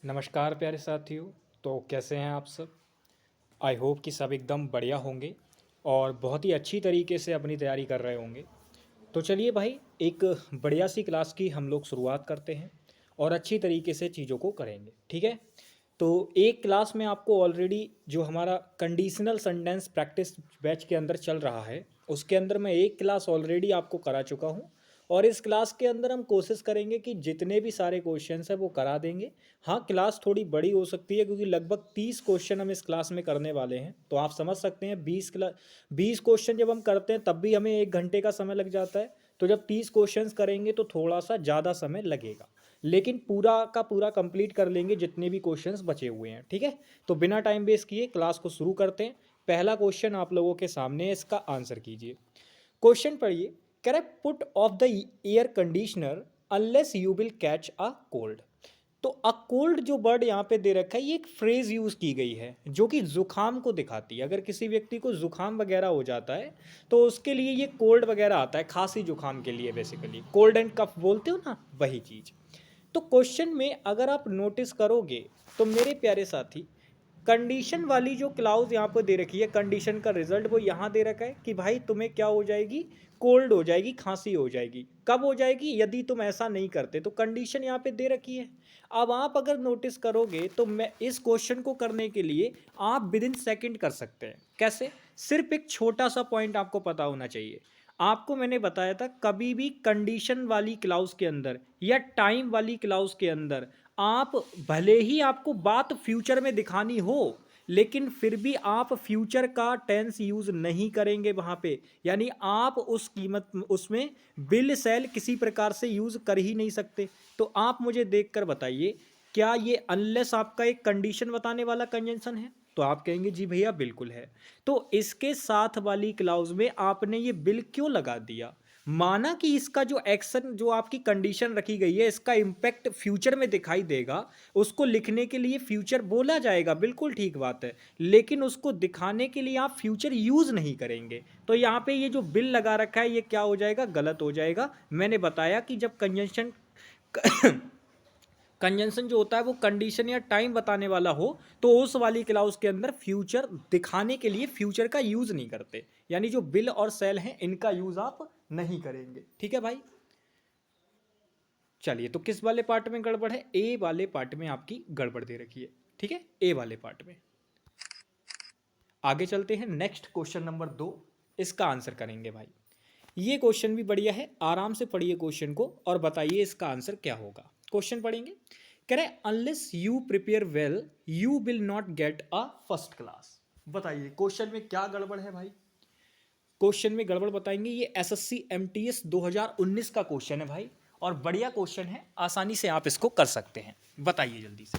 नमस्कार प्यारे साथियों। तो कैसे हैं आप सब? आई होप कि सब एकदम बढ़िया होंगे और बहुत ही अच्छी तरीके से अपनी तैयारी कर रहे होंगे। तो चलिए भाई, एक बढ़िया सी क्लास की हम लोग शुरुआत करते हैं और अच्छी तरीके से चीज़ों को करेंगे, ठीक है? तो एक क्लास में आपको ऑलरेडी जो हमारा कंडीशनल सेंटेंस प्रैक्टिस बैच के अंदर चल रहा है, उसके अंदर मैं एक क्लास ऑलरेडी आपको करा चुका हूँ। और इस क्लास के अंदर हम कोशिश करेंगे कि जितने भी सारे क्वेश्चंस हैं वो करा देंगे। हाँ, क्लास थोड़ी बड़ी हो सकती है क्योंकि लगभग 30 क्वेश्चन हम इस क्लास में करने वाले हैं। तो आप समझ सकते हैं 20 क्वेश्चन जब हम करते हैं तब भी हमें 1 घंटे का समय लग जाता है। तो जब 30 क्वेश्चंस करेंगे तो थोड़ा सा ज़्यादा समय लगेगा, लेकिन पूरा का पूरा कंप्लीट कर लेंगे जितने भी क्वेश्चंस बचे हुए हैं, ठीक है? तो बिना टाइम वेस्ट किए क्लास को शुरू करते हैं। पहला क्वेश्चन आप लोगों के सामने है, इसका आंसर कीजिए। क्वेश्चन पढ़िए। कह रहा है put off the air conditioner unless you will catch a cold. तो अ कोल्ड जो वर्ड यहाँ पे दे रखा है, ये एक फ्रेज यूज की गई है जो कि जुखाम को दिखाती है। अगर किसी व्यक्ति को जुखाम वगैरह हो जाता है तो उसके लिए ये कोल्ड वगैरह आता है, खांसी जुखाम के लिए। बेसिकली कोल्ड एंड कफ बोलते हो ना, वही चीज। तो क्वेश्चन में अगर आप नोटिस करोगे तो मेरे प्यारे साथी, कंडीशन वाली जो क्लाउज यहाँ पर दे रखी है, कंडीशन का रिजल्ट वो यहाँ दे रखा है कि भाई तुम्हें क्या हो जाएगी, कोल्ड हो जाएगी, खांसी हो जाएगी। कब हो जाएगी? यदि तुम ऐसा नहीं करते। तो कंडीशन यहाँ पे दे रखी है। अब आप अगर नोटिस करोगे तो मैं इस क्वेश्चन को करने के लिए आप विद इन सेकेंड कर सकते हैं। कैसे? सिर्फ एक छोटा सा पॉइंट आपको पता होना चाहिए। आपको मैंने बताया था कभी भी कंडीशन वाली क्लाउज के अंदर या टाइम वाली क्लाउज के अंदर आप, भले ही आपको बात फ्यूचर में दिखानी हो, लेकिन फिर भी आप फ्यूचर का टेंस यूज नहीं करेंगे वहां पे। यानी आप उस कीमत उसमें बिल सेल किसी प्रकार से यूज कर ही नहीं सकते। तो आप मुझे देखकर बताइए, क्या ये अनलेस आपका एक कंडीशन बताने वाला कंजंक्शन है? तो आप कहेंगे जी भैया बिल्कुल है। तो इसके साथ वाली क्लाउज में आपने ये बिल क्यों लगा दिया? माना कि इसका जो एक्शन, जो आपकी कंडीशन रखी गई है, इसका इम्पैक्ट फ्यूचर में दिखाई देगा। उसको लिखने के लिए फ्यूचर बोला जाएगा, बिल्कुल ठीक बात है, लेकिन उसको दिखाने के लिए आप फ्यूचर यूज नहीं करेंगे। तो यहाँ पे ये जो बिल लगा रखा है ये क्या हो जाएगा? गलत हो जाएगा। मैंने बताया कि जब कंजंक्शन कंजंक्शन जो होता है वो कंडीशन या टाइम बताने वाला हो तो उस वाली क्लाउज के अंदर फ्यूचर दिखाने के लिए फ्यूचर का यूज नहीं करते। यानी जो बिल और सेल हैं इनका यूज आप नहीं करेंगे, ठीक है भाई? चलिए, तो किस वाले पार्ट में गड़बड़ है? ए वाले पार्ट में आपकी गड़बड़ दे रखी है, ठीक है, ए वाले पार्ट में। आगे चलते हैं, नेक्स्ट क्वेश्चन नंबर 2, इसका आंसर करेंगे भाई। ये क्वेश्चन भी बढ़िया है, आराम से पढ़िए क्वेश्चन को और बताइए इसका आंसर क्या होगा। क्वेश्चन पढ़ेंगे। कह रहे unless you prepare well you will not get a first class. बताइए क्वेश्चन में क्या गड़बड़ है भाई? क्वेश्चन में गड़बड़ बताएंगे। ये एसएससी एमटीएस 2019 का क्वेश्चन है भाई, और बढ़िया क्वेश्चन है, आसानी से आप इसको कर सकते हैं। बताइए जल्दी से।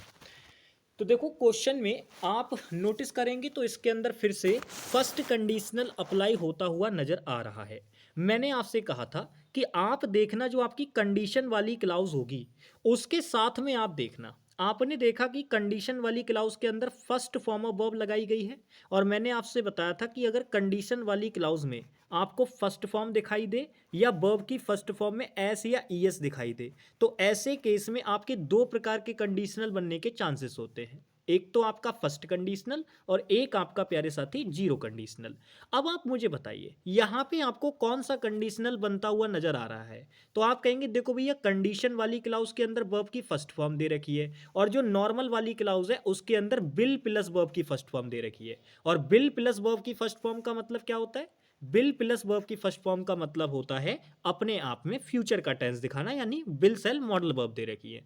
तो देखो क्वेश्चन में आप नोटिस करेंगे तो इसके अंदर फिर से फर्स्ट कंडीशनल अप्लाई होता हुआ नजर आ रहा है। मैंने आपसे कहा था कि आप देखना जो आपकी कंडीशन वाली क्लाउज होगी उसके साथ में आप देखना। आपने देखा कि कंडीशन वाली क्लाउज के अंदर फर्स्ट फॉर्म ऑफ वर्ब लगाई गई है, और मैंने आपसे बताया था कि अगर कंडीशन वाली क्लाउज में आपको फर्स्ट फॉर्म दिखाई दे या वर्ब की फर्स्ट फॉर्म में एस या ईएस दिखाई दे, तो ऐसे केस में आपके दो प्रकार के कंडीशनल बनने के चांसेस होते हैं। एक तो आपका फर्स्ट कंडीशनल और एक आपका प्यारे साथी जीरो कंडीशनल। अब आप मुझे बताइए यहां पे आपको कौन सा कंडीशनल बनता हुआ नजर आ रहा है? तो आप कहेंगे देखो भैया, कंडीशन वाली क्लाउज के अंदर वर्ब की फर्स्ट फॉर्म दे रखी है, और जो नॉर्मल वाली क्लाउज है उसके अंदर बिल प्लस वर्ब की फर्स्ट फॉर्म दे रखी है। और बिल प्लस वर्ब की फर्स्ट फॉर्म का मतलब क्या होता है? बिल प्लस वर्ब की फर्स्ट फॉर्म का मतलब होता है अपने आप में फ्यूचर का टेंस दिखाना, यानी बिल सेल मॉडल वर्ब दे रखी है।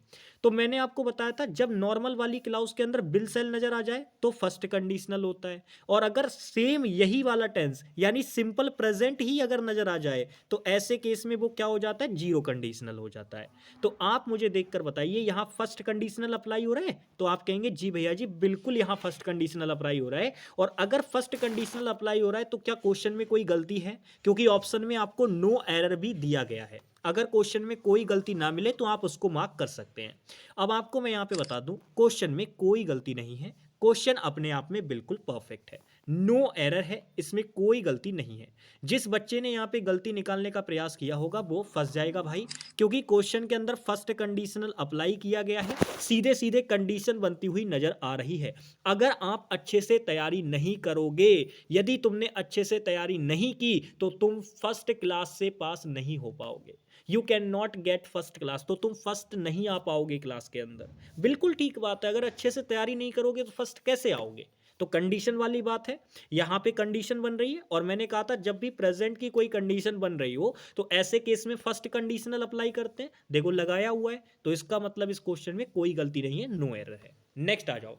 तो मैंने आपको बताया था जब नॉर्मल वाली क्लाउज के अंदर बिल सेल नजर आ जाए तो फर्स्ट कंडीशनल होता है, और अगर सेम यही वाला टेंस यानी सिंपल प्रेजेंट ही अगर नजर आ जाए तो ऐसे केस में वो क्या हो जाता है? जीरो कंडीशनल हो जाता है। तो आप मुझे देखकर बताइए यहां फर्स्ट कंडीशनल अप्लाई हो रहा है? तो आप कहेंगे जी भैया जी बिल्कुल यहां फर्स्ट कंडीशनल अप्लाई हो रहा है। और अगर फर्स्ट कंडीशनल अप्लाई हो रहा है तो क्या क्वेश्चन में कोई गलती है? क्योंकि ऑप्शन में आपको नो एरर भी दिया गया है। अगर क्वेश्चन में कोई गलती ना मिले तो आप उसको मार्क कर सकते हैं। अब आपको मैं यहां पे बता दूं क्वेश्चन में कोई गलती नहीं है, क्वेश्चन अपने आप में बिल्कुल परफेक्ट है। नो एरर है, इसमें कोई गलती नहीं है। जिस बच्चे ने यहाँ पे गलती निकालने का प्रयास किया होगा वो फंस जाएगा भाई, क्योंकि क्वेश्चन के अंदर फर्स्ट कंडीशनल अप्लाई किया गया है, सीधे सीधे कंडीशन बनती हुई नजर आ रही है। अगर आप अच्छे से तैयारी नहीं करोगे, यदि तुमने अच्छे से तैयारी नहीं की तो तुम फर्स्ट क्लास से पास नहीं हो पाओगे। You can not get first class, तो तुम फर्स्ट नहीं आ पाओगे क्लास के अंदर। बिल्कुल ठीक बात है, अगर अच्छे से तैयारी नहीं करोगे तो फर्स्ट कैसे आओगे? तो कंडीशन वाली बात है, यहाँ पे कंडीशन बन रही है, और मैंने कहा था जब भी प्रेजेंट की कोई कंडीशन बन रही हो तो ऐसे केस में फर्स्ट कंडीशनल अप्लाई करते हैं। देखो लगाया हुआ है, तो इसका मतलब इस क्वेश्चन में कोई गलती नहीं है, नो एरर है। नेक्स्ट आ जाओ,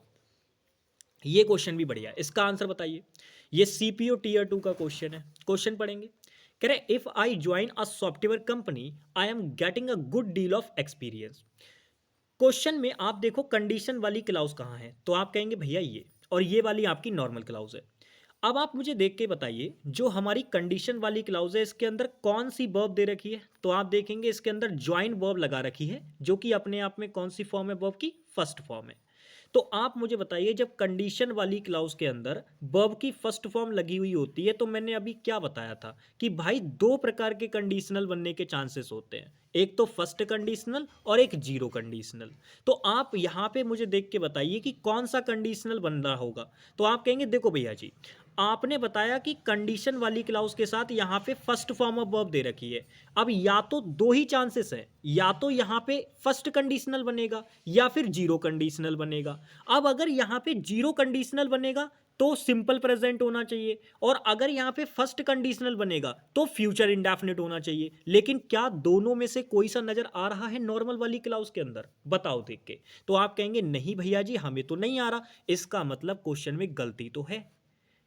ये क्वेश्चन भी बढ़िया है, इसका आंसर बताइए। ये सीपीओ टीयर 2 का क्वेश्चन है, क्वेश्चन पढ़ेंगे। कह रहे if I join a software company I am getting a good deal of experience. Question में आप देखो कंडीशन वाली क्लाउज कहाँ है, तो आप कहेंगे भैया ये, और ये वाली आपकी नॉर्मल क्लाउज है। अब आप मुझे देख के बताइए, जो हमारी कंडीशन वाली क्लाउज है इसके अंदर कौन सी वर्ब दे रखी है, तो आप देखेंगे इसके अंदर ज्वाइन वर्ब लगा रखी है, जो कि अपने आप में कौन सी फॉर्म है वर्ब की, फर्स्ट फॉर्म है। तो आप मुझे बताइए, जब कंडीशन वाली क्लाउज के अंदर वर्ब की फर्स्ट फॉर्म लगी हुई होती है, तो मैंने अभी क्या बताया था कि भाई दो प्रकार के कंडीशनल बनने के चांसेस होते हैं, एक तो फर्स्ट कंडीशनल और एक जीरो कंडीशनल। तो आप यहाँ पे मुझे देख के बताइए कि कौन सा कंडीशनल बन रहा होगा। तो आप कहेंगे देखो भैया जी, आपने बताया कि कंडीशन वाली क्लाउज के साथ यहाँ पे फर्स्ट फॉर्म ऑफ वर्ब दे रखी है। अब या तो दो ही चांसेस है, या तो यहाँ पे फर्स्ट कंडीशनल बनेगा या फिर जीरो कंडीशनल बनेगा। अब अगर यहाँ पे जीरो कंडीशनल बनेगा तो सिंपल प्रेजेंट होना चाहिए, और अगर यहाँ पे फर्स्ट कंडीशनल बनेगा तो फ्यूचर इंडेफिनिट होना चाहिए। लेकिन क्या दोनों में से कोई सा नजर आ रहा है नॉर्मल वाली क्लाउज के अंदर? बताओ देख के। तो आप कहेंगे नहीं भैया जी हमें तो नहीं आ रहा, इसका मतलब क्वेश्चन में गलती तो है।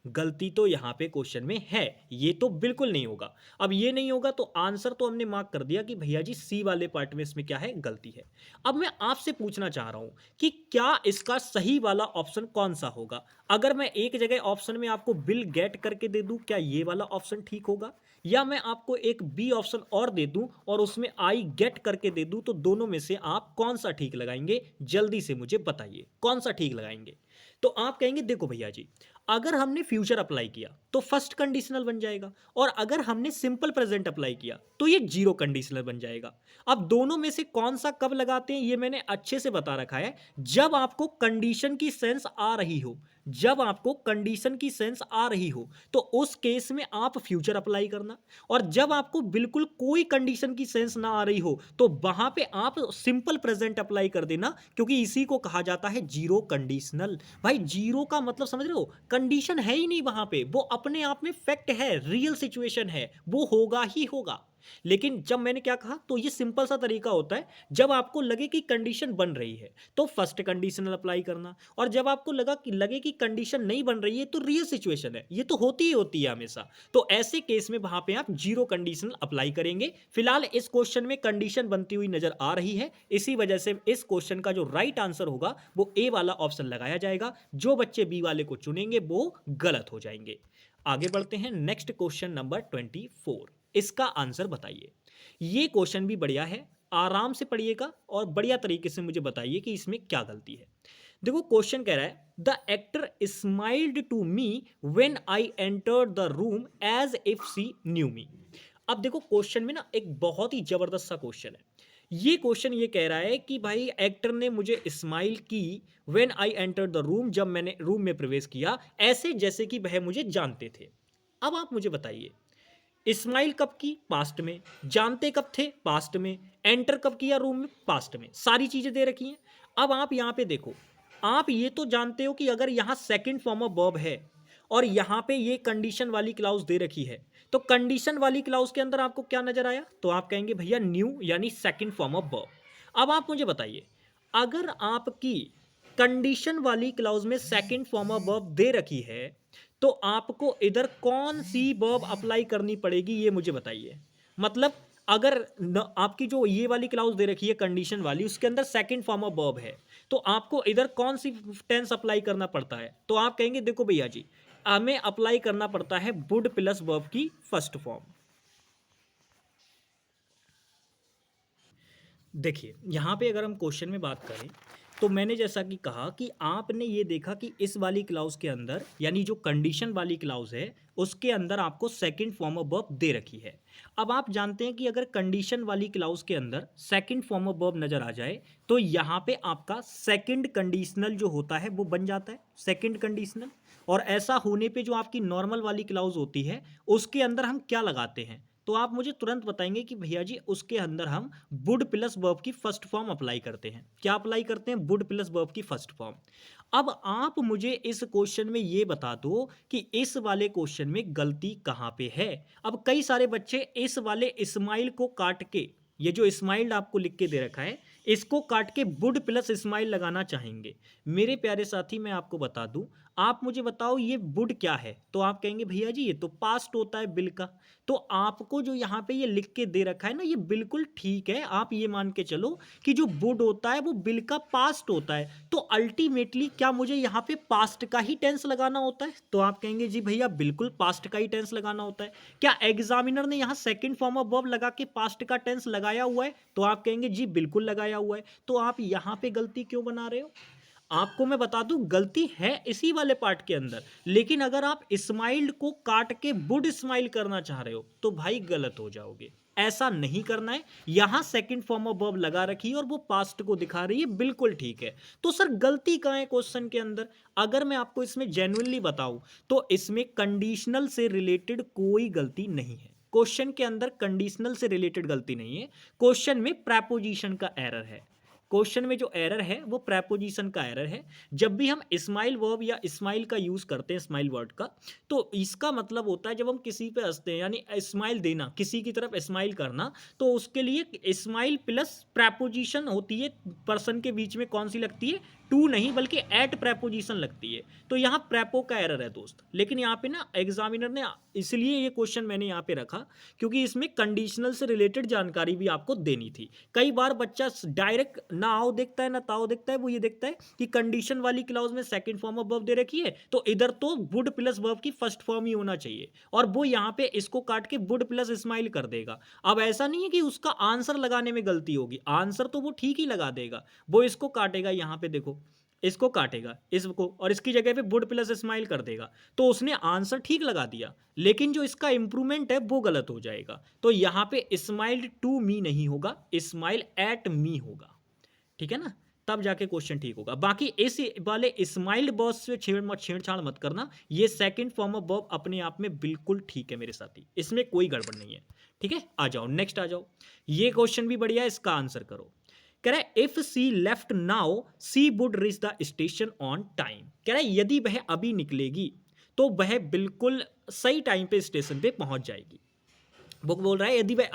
गलती तो यहाँ पे क्वेश्चन में है, ये तो बिल्कुल नहीं होगा। अब ये नहीं होगा तो आंसर तो हमने मार्क कर दिया कि भैया जी सी वाले पार्ट में इसमें क्या है, गलती है। अब मैं आपसे पूछना चाह रहा हूं कि क्या इसका सही वाला ऑप्शन कौन सा होगा। अगर मैं एक जगह ऑप्शन में आपको बिल गेट करके दे दूं, क्या ये वाला ऑप्शन ठीक होगा, या मैं आपको एक बी ऑप्शन और दे दूं और उसमें आई गेट करके दे दूं, तो दोनों में से आप कौन सा ठीक लगाएंगे? जल्दी से मुझे बताइए कौन सा ठीक लगाएंगे। तो आप कहेंगे देखो भैया जी, अगर हमने फ्यूचर अप्लाई किया तो फर्स्ट कंडीशनल बन जाएगा, और अगर हमने सिंपल प्रेजेंट अप्लाई किया तो ये जीरो कंडीशनल बन जाएगा। अब दोनों में से कौन सा कब लगाते हैं ये मैंने अच्छे से बता रखा है, जब आपको कंडीशन की सेंस आ रही हो। जब आपको कंडीशन की सेंस आ रही हो तो उस केस में आप फ्यूचर अप्लाई करना, और जब आपको बिल्कुल कोई कंडीशन की सेंस ना आ रही हो तो वहां पे आप सिंपल प्रेजेंट अप्लाई कर देना, क्योंकि इसी को कहा जाता है जीरो कंडीशनल। भाई जीरो का मतलब समझ रहे हो, कंडीशन है ही नहीं वहां पे, वो अपने आप में फैक्ट है, रियल सिचुएशन है, वो होगा ही होगा। लेकिन जब मैंने क्या कहा, तो ये सिंपल सा तरीका होता है, जब आपको लगे कि कंडीशन बन रही है तो फर्स्ट कंडीशनल अप्लाई करना, और जब आपको लगे कि कंडीशन नहीं बन रही है तो रियल सिचुएशन है, ये तो होती ही होती है हमेशा। तो ऐसे केस में वहां पे आप जीरो कंडीशनल अप्लाई करेंगे। फिलहाल इस क्वेश्चन में कंडीशन बनती हुई नजर आ रही है, इसी वजह से इस क्वेश्चन का जो राइट आंसर होगा वो ए वाला ऑप्शन लगाया जाएगा। जो बच्चे बी वाले को चुनेंगे वो गलत हो जाएंगे। आगे बढ़ते हैं, नेक्स्ट क्वेश्चन नंबर 24, इसका आंसर बताइए। ये क्वेश्चन भी बढ़िया है, आराम से पढ़िएगा और बढ़िया तरीके से मुझे बताइए कि इसमें क्या गलती है। देखो क्वेश्चन कह रहा है the actor smiled to me when I entered the room as if she knew me. अब देखो क्वेश्चन में ना एक बहुत ही जबरदस्त सा क्वेश्चन है। ये क्वेश्चन ये कह रहा है कि भाई एक्टर ने मुझे स्माइल की when I entered the room, जब मैंने रूम में प्रवेश किया, ऐसे जैसे कि वह मुझे जानते थे। अब आप मुझे बताइए, स्माइल कब की? पास्ट में। जानते कब थे? पास्ट में। एंटर कब किया रूम में? पास्ट में। सारी चीजें दे रखी हैं। अब आप यहां पे देखो, आप ये तो जानते हो कि अगर यहां सेकंड फॉर्म ऑफ वर्ब है और यहां पे ये कंडीशन वाली क्लाउज दे रखी है, तो कंडीशन वाली क्लाउज के अंदर आपको क्या नजर आया? तो आप कहेंगे भैया न्यू, यानी सेकंड फॉर्म ऑफ वर्ब। अब आप मुझे बताइए, अगर आपकी कंडीशन वाली क्लाउज में सेकंड फॉर्म ऑफ वर्ब दे रखी है तो आपको इधर कौन सी वर्ब अप्लाई करनी पड़ेगी ये मुझे बताइए। मतलब अगर आपकी जो ये वाली क्लाउज दे रखी है कंडीशन वाली, उसके अंदर सेकंड फॉर्म ऑफ वर्ब है, तो आपको इधर कौन सी टेंस अप्लाई करना पड़ता है? तो आप कहेंगे देखो भैया जी, हमें अप्लाई करना पड़ता है वुड प्लस वर्ब की फर्स्ट फॉर्म। देखिए यहां पे अगर हम क्वेश्चन में बात करें तो मैंने जैसा कि कहा कि आपने ये देखा कि इस वाली क्लाउज के अंदर यानी जो कंडीशन वाली क्लाउज है उसके अंदर आपको सेकंड फॉर्म ऑफ वर्ब दे रखी है। अब आप जानते हैं कि अगर कंडीशन वाली क्लाउज के अंदर सेकंड फॉर्म ऑफ वर्ब नजर आ जाए तो यहाँ पे आपका सेकंड कंडीशनल जो होता है वो बन जाता है सेकंड कंडीशनल। और ऐसा होने पे जो आपकी नॉर्मल वाली क्लाउज होती है उसके अंदर हम क्या लगाते हैं, तो आप मुझे तुरंत बताएंगे कि भैया जी उसके अंदर हम वुड प्लस वर्ब की फर्स्ट फॉर्म अप्लाई करते हैं। क्या अप्लाई करते हैं? वुड प्लस वर्ब की फर्स्ट फॉर्म। अब आप मुझे इस क्वेश्चन में ये बता दो कि इस वाले क्वेश्चन में गलती कहाँ पे है। अब कई सारे बच्चे इस वाले स्माइल को काट के, ये जो स्माइल आपको लिख के दे रखा है इसको काट के वुड प्लस स्माइल लगाना चाहेंगे। मेरे प्यारे साथी मैं आपको बता दूं, आप मुझे बताओ ये वुड क्या है, तो आप कहेंगे भैया जी ये तो पास्ट होता है बिल का। तो आपको जो यहाँ पे ये लिख के दे रखा है ना ये बिल्कुल ठीक है, आप ये मान के चलो कि जो वुड होता है वो बिल का पास्ट होता है। तो अल्टीमेटली क्या मुझे यहाँ पे पास्ट का ही टेंस लगाना होता है? तो आप कहेंगे जी भैया बिल्कुल पास्ट का ही टेंस लगाना होता है। क्या एग्जामिनर ने यहाँ सेकंड फॉर्म ऑफ वर्ब लगा के पास्ट का टेंस लगाया हुआ है? तो आप कहेंगे जी बिल्कुल लगाया हुआ है। तो आप यहाँ पे गलती क्यों बना रहे हो? आपको मैं बता दूं गलती है इसी वाले पार्ट के अंदर, लेकिन अगर आप स्माइल्ड को काट के वुड स्माइल करना चाह रहे हो तो भाई गलत हो जाओगे। ऐसा नहीं करना है। यहां सेकंड फॉर्म ऑफ वर्ब लगा रखी है और वो पास्ट को दिखा रही है, बिल्कुल ठीक है। तो सर गलती कहां है क्वेश्चन के अंदर? अगर मैं आपको इसमें जेन्युइनली बताऊं तो इसमें कंडीशनल से रिलेटेड कोई गलती नहीं है। क्वेश्चन के अंदर कंडीशनल से रिलेटेड गलती नहीं है, क्वेश्चन में प्रेपोजिशन का एरर है। क्वेश्चन में जो एरर है वो प्रेपोजिशन का एरर है। जब भी हम स्माइल वर्ब या स्माइल का यूज करते हैं, स्माइल वर्ड का, तो इसका मतलब होता है जब हम किसी पे हंसते हैं यानी स्माइल देना, किसी की तरफ स्माइल करना, तो उसके लिए स्माइल प्लस प्रेपोजिशन होती है। पर्सन के बीच में कौन सी लगती है? टू नहीं बल्कि एट प्रेपोजिशन लगती है। तो यहाँ प्रेपो का एरर है दोस्त। लेकिन यहाँ पे ना एग्जामिनर ने इसलिए ये क्वेश्चन मैंने यहाँ पे रखा क्योंकि इसमें कंडीशनल से रिलेटेड जानकारी भी आपको देनी थी। कई बार बच्चा डायरेक्ट ना आओ देखता है ना ताओ देखता है, वो ये देखता है कि कंडीशन वाली क्लाउज में सेकंड फॉर्म ऑफ वर्ब दे रखी है तो इधर तो वुड प्लस वर्ब की फर्स्ट फॉर्म ही होना चाहिए, और वो यहाँ पे इसको काट के वुड प्लस स्माइल कर देगा। अब ऐसा नहीं है कि उसका आंसर लगाने में गलती होगी, आंसर तो वो ठीक ही लगा देगा। वो इसको काटेगा, यहाँ पे देखो इसको काटेगा इसको और इसकी जगह पे वुड प्लस स्माइल कर देगा, तो उसने आंसर ठीक लगा दिया, लेकिन जो इसका इंप्रूवमेंट है वो गलत हो जाएगा। तो यहां पे स्माइल्ड टू मी नहीं होगा, स्माइल एट मी होगा। ठीक है ना? तब जाके क्वेश्चन ठीक होगा। बाकी इस वाले स्माइल्ड बॉस से छेड़छाड़ मत करना। ये सेकंड फॉर्म ऑफ वर्ब अपने आप में बिल्कुल ठीक है मेरे साथी, इसमें कोई गड़बड़ नहीं है। ठीक है, आ जाओ नेक्स्ट आ जाओ। ये क्वेश्चन भी बढ़िया है, इसका आंसर करो। कह रहा है if she left now she would reach the station on time. कह रहा है यदि वह अभी निकलेगी तो वह बिल्कुल सही टाइम पे स्टेशन पे पहुंच जाएगी। वो बोल रहा है यदि वह